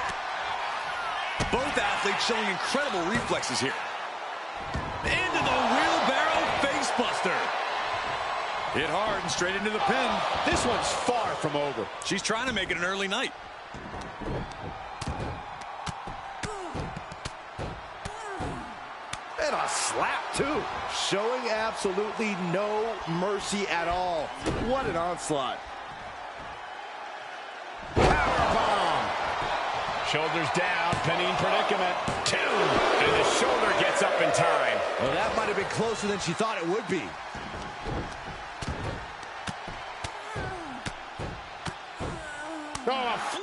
Both athletes showing incredible reflexes here. Into the wheelbarrow facebuster. Hit hard and straight into the pin. This one's far from over. She's trying to make it an early night. And a slap, too. Showing absolutely no mercy at all. What an onslaught. Shoulders down, pinning predicament. 2, and the shoulder gets up in time. Well, that might have been closer than she thought it would be. Oh,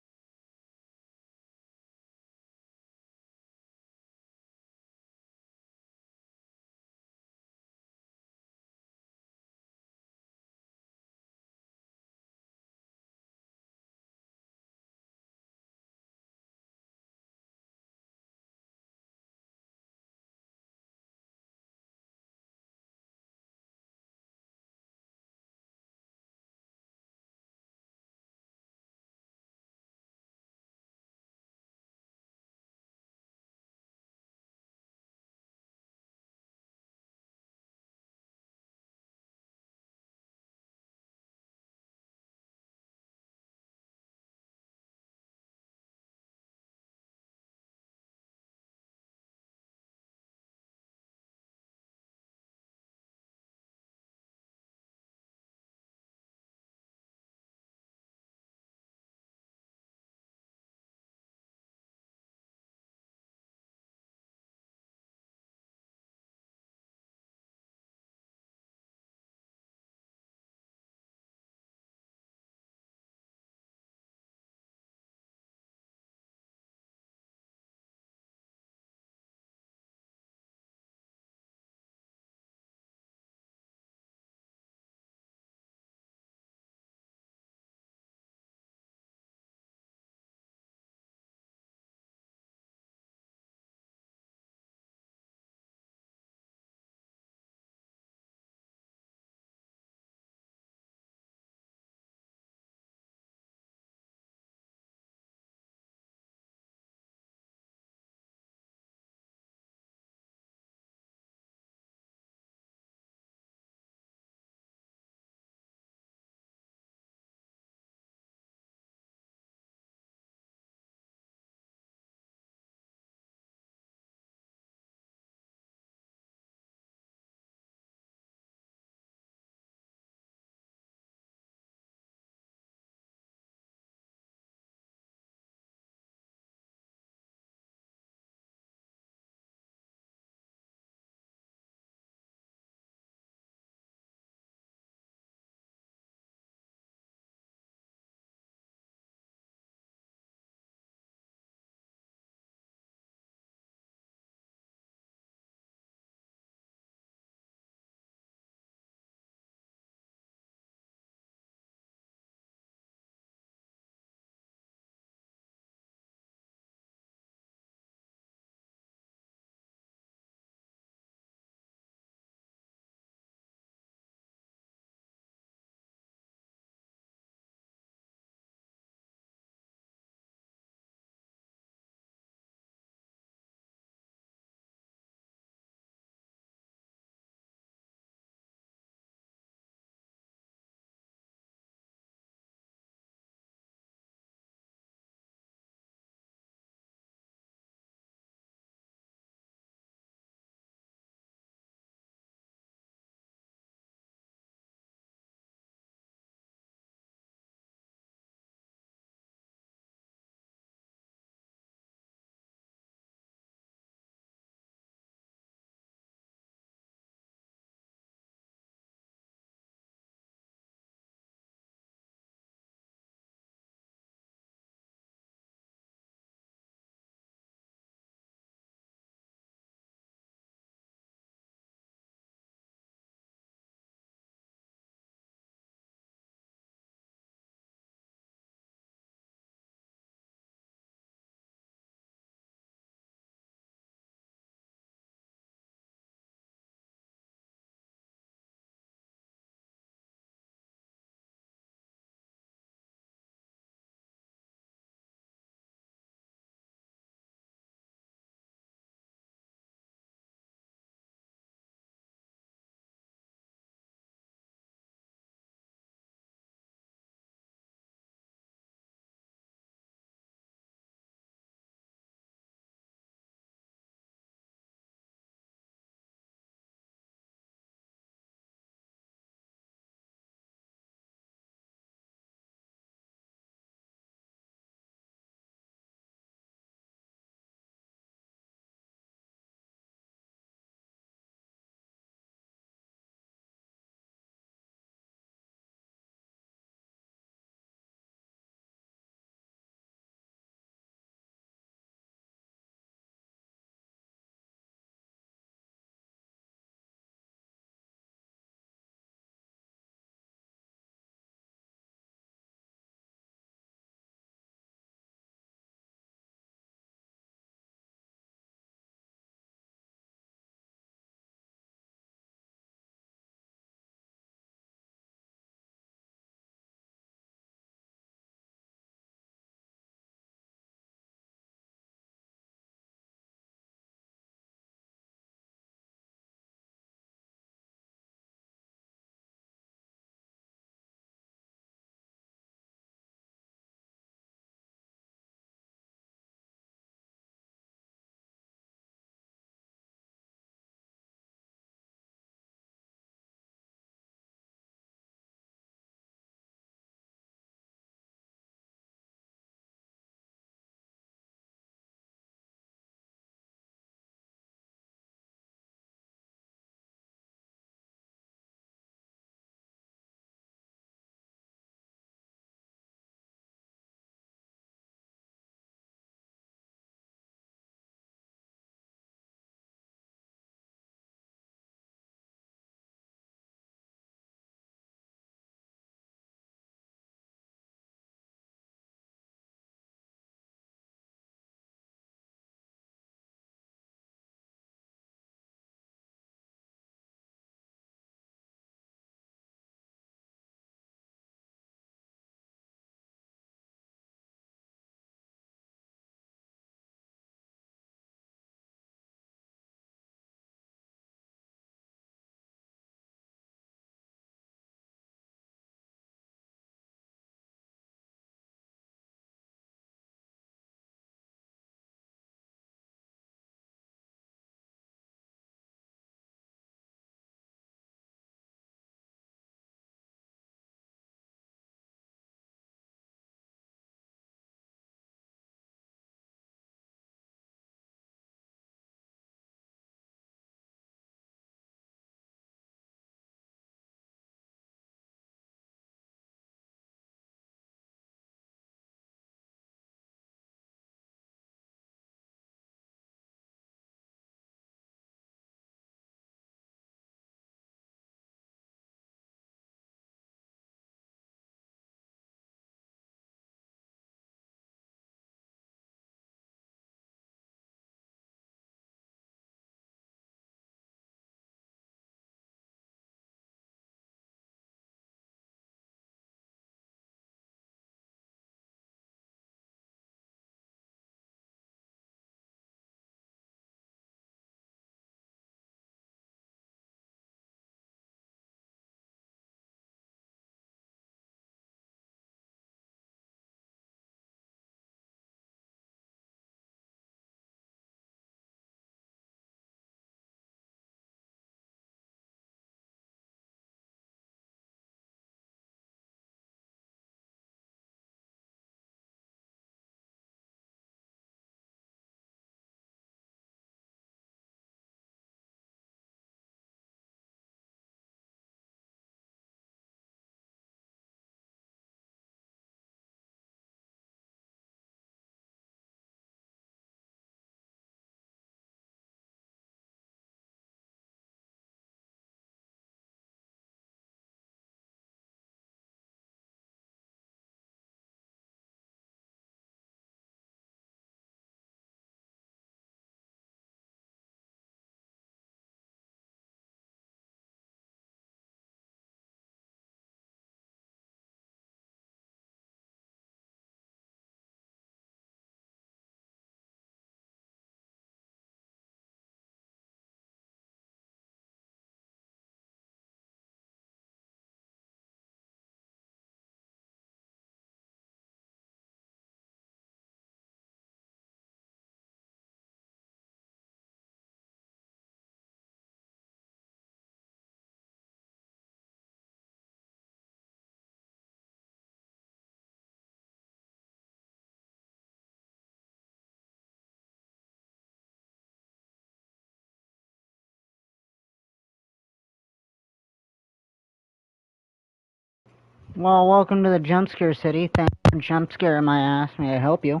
Well, welcome to the Jump Scare City. Thanks for jump scaring my ass. May I help you?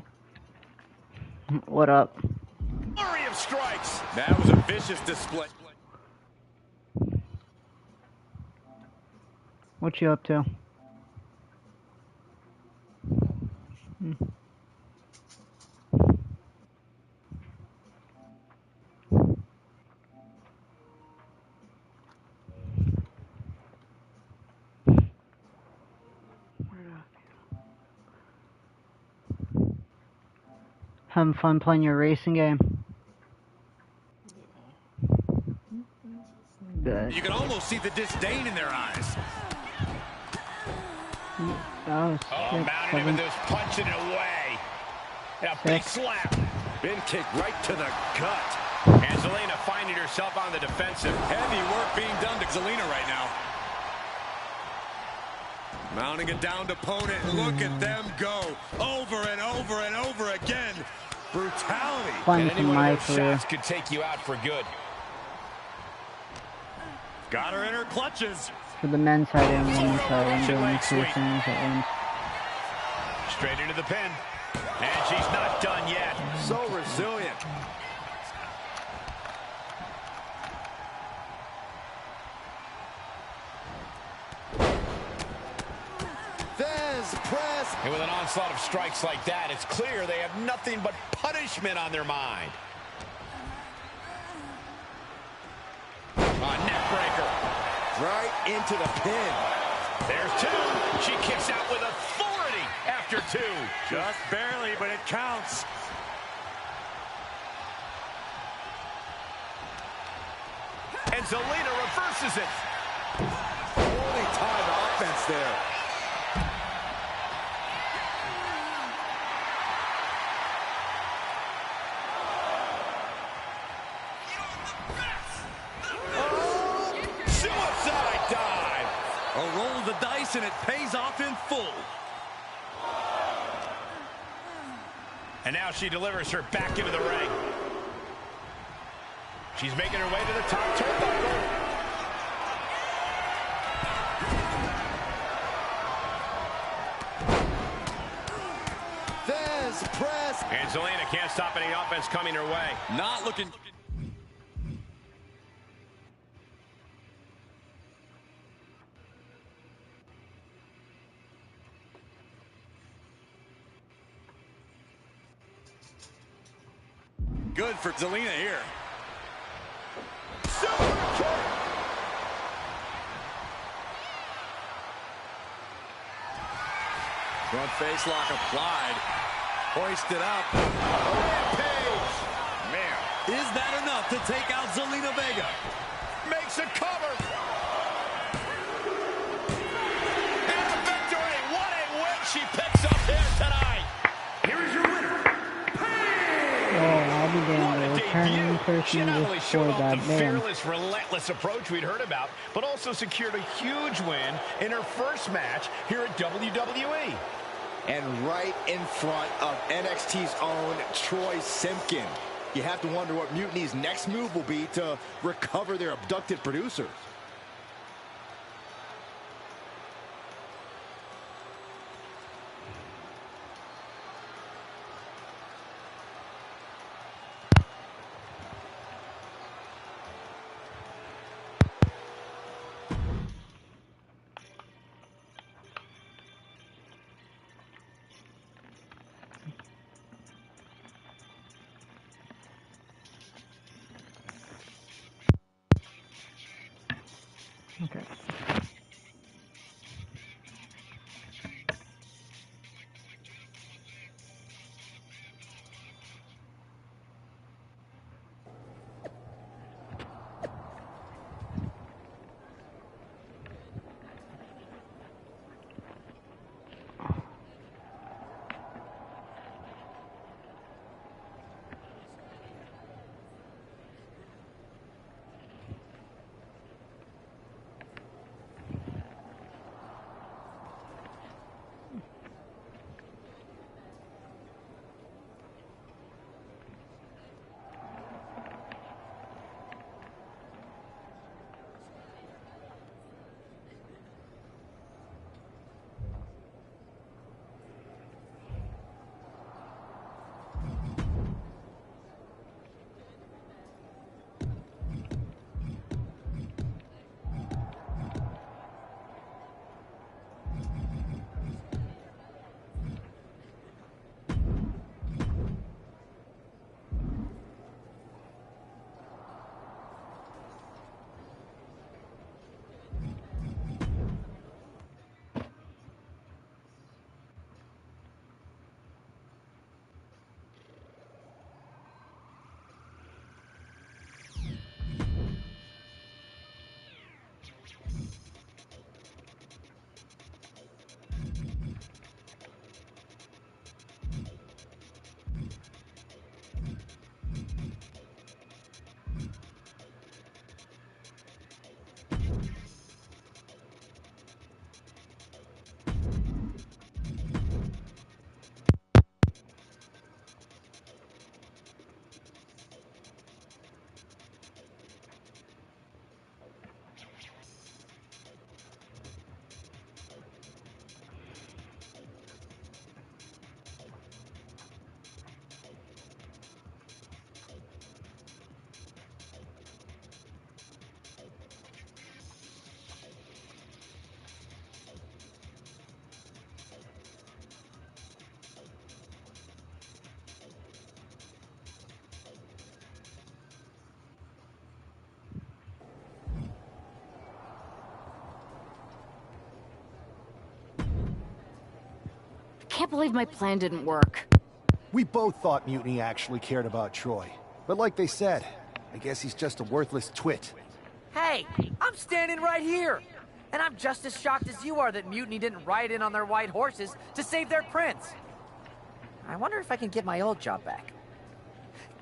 What up? Flurry of strikes. That was a vicious display. What you up to? Having fun playing your racing game? Good. You can almost see the disdain in their eyes. Oh, mounted him with this, punching it away. And a big slap. Bin kick right to the gut. And Zelina finding herself on the defensive. Heavy work being done to Zelina right now. Mounting a downed opponent. Look at them go. Over and over and over again. Brutality. Fun and for any one my of those career. shots could take you out for good. Got her in her clutches. For the men's side and women's side, I'm doing these two things at once. Straight into the pin. And she's not done yet. So resilient. Press. And with an onslaught of strikes like that, it's clear they have nothing but punishment on their mind. A neck breaker. Right into the pin. There's two. She kicks out with authority after two. Just barely, but it counts. And Zelina reverses it. Holy time offense there. Suicide dive. A roll of the dice, and it pays off in full. And now she delivers her back into the ring. She's making her way to the top turnbuckle. Press. And Zelina can't stop any offense coming her way. Not looking. Good for Zelina here. Front face lock applied. Hoisted up. Rampage. Man. Is that enough to take out Zelina Vega? Makes a cover. And a victory. What a win she picks up here tonight. Here is your winner. I'll be damned. The returning person She not only just showed scored off that. the Damn. fearless, relentless approach we'd heard about, but also secured a huge win in her first match here at WWE. And right in front of NXT's own Troy Simpkin. You have to wonder what Mutiny's next move will be to recover their abducted producers. Okay. can't believe my plan didn't work. We both thought Mutiny actually cared about Troy. But like they said, I guess he's just a worthless twit. Hey, I'm standing right here. And I'm just as shocked as you are that Mutiny didn't ride in on their white horses to save their prince. I wonder if I can get my old job back.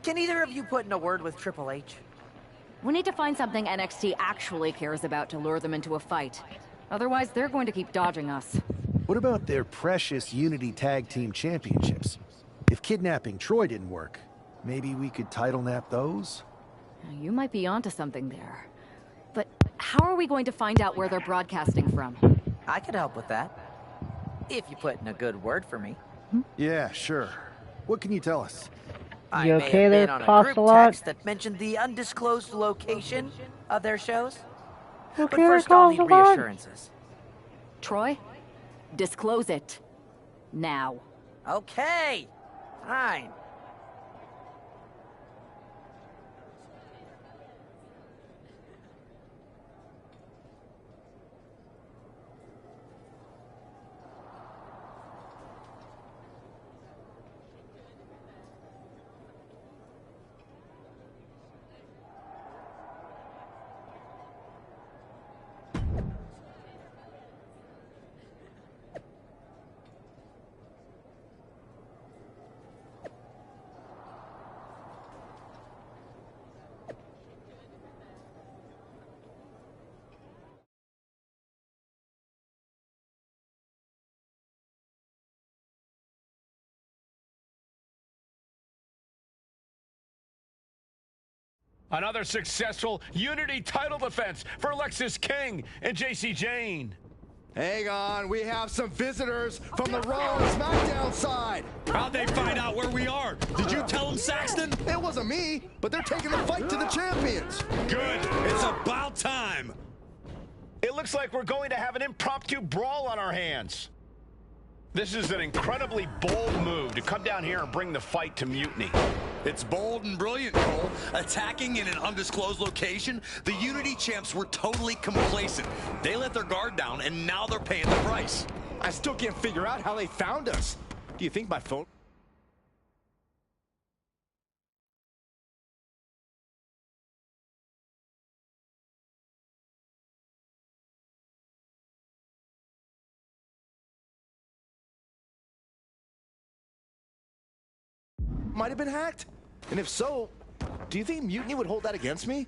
Can either of you put in a word with Triple H? We need to find something NXT actually cares about to lure them into a fight. Otherwise, they're going to keep dodging us. What about their precious Unity Tag Team Championships? If kidnapping Troy didn't work, maybe we could title nap those? You might be onto something there. But how are we going to find out where they're broadcasting from? I could help with that. If you put in a good word for me. Yeah, sure. What can you tell us? I You may okay have there, been on a group Costa-Lot? text that mentioned the undisclosed location of their shows. You But okay there, first I'll need Costa-Lot? reassurances. Troy, disclose it. Now. Okay, fine. Another successful Unity title defense for Alexis King and JC Jane. Hang on, we have some visitors from the Raw and SmackDown side. How'd they find out where we are? Did you tell them, Saxton? It wasn't me, but they're taking the fight to the champions. Good. It's about time. It looks like we're going to have an impromptu brawl on our hands. This is an incredibly bold move to come down here and bring the fight to Mutiny. It's bold and brilliant, Cole. Attacking in an undisclosed location, the Unity champs were totally complacent. They let their guard down, and now they're paying the price. I still can't figure out how they found us. Do you think my phone... might have been hacked? And if so, do you think Mutiny would hold that against me?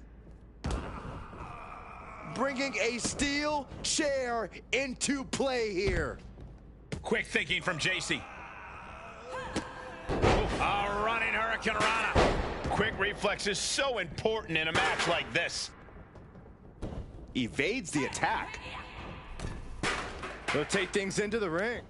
Bringing a steel chair into play here. Quick thinking from JC. A running Hurricane Rana. Quick reflex is so important in a match like this. Evades the attack. He'll take things into the ring.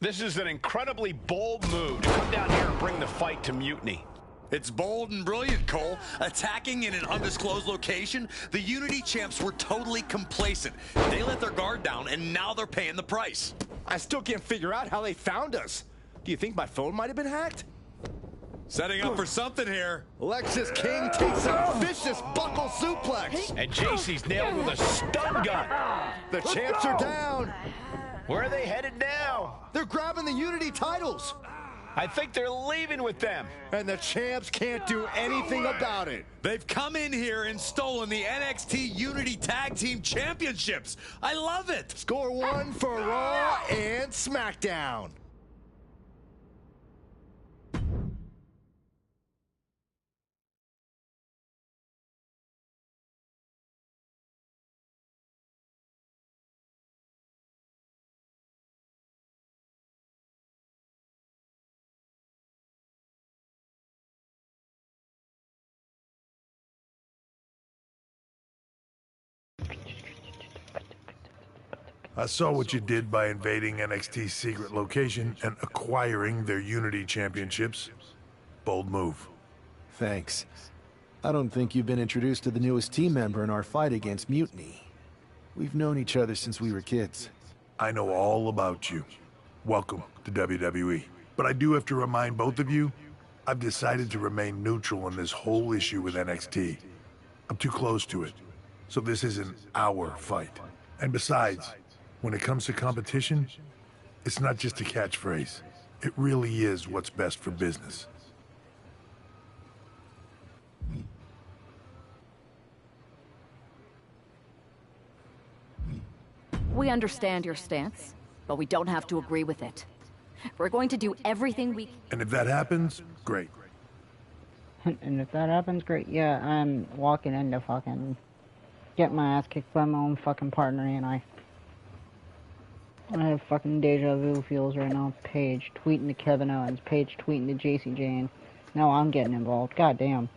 This is an incredibly bold move to come down here and bring the fight to Mutiny. It's bold and brilliant, Cole. Attacking in an undisclosed location, the Unity champs were totally complacent. They let their guard down, and now they're paying the price. I still can't figure out how they found us. Do you think my phone might have been hacked? Setting up for something here. Alexis King takes a vicious buckle suplex. And JC's nailed with a stun gun. The champs are down. Where are they headed now? They're grabbing the Unity titles. I think they're leaving with them. And the champs can't do anything about it. They've come in here and stolen the NXT Unity Tag Team Championships. I love it. Score one for Raw and SmackDown. I saw what you did by invading NXT's secret location and acquiring their Unity championships. Bold move. Thanks. I don't think you've been introduced to the newest team member in our fight against Mutiny. We've known each other since we were kids. I know all about you. Welcome to WWE. But I do have to remind both of you, I've decided to remain neutral in this whole issue with NXT. I'm too close to it. so this isn't our fight. And besides, when it comes to competition, it's not just a catchphrase. It really is what's best for business. We understand your stance, but we don't have to agree with it. We're going to do everything we... And if that happens, great. And if that happens, great. Yeah, I'm walking into fucking... Get my ass kicked by my own fucking partner, and I have fucking deja vu feels right now. Paige tweeting to Kevin Owens, Paige tweeting to JC Jane. Now I'm getting involved. God damn.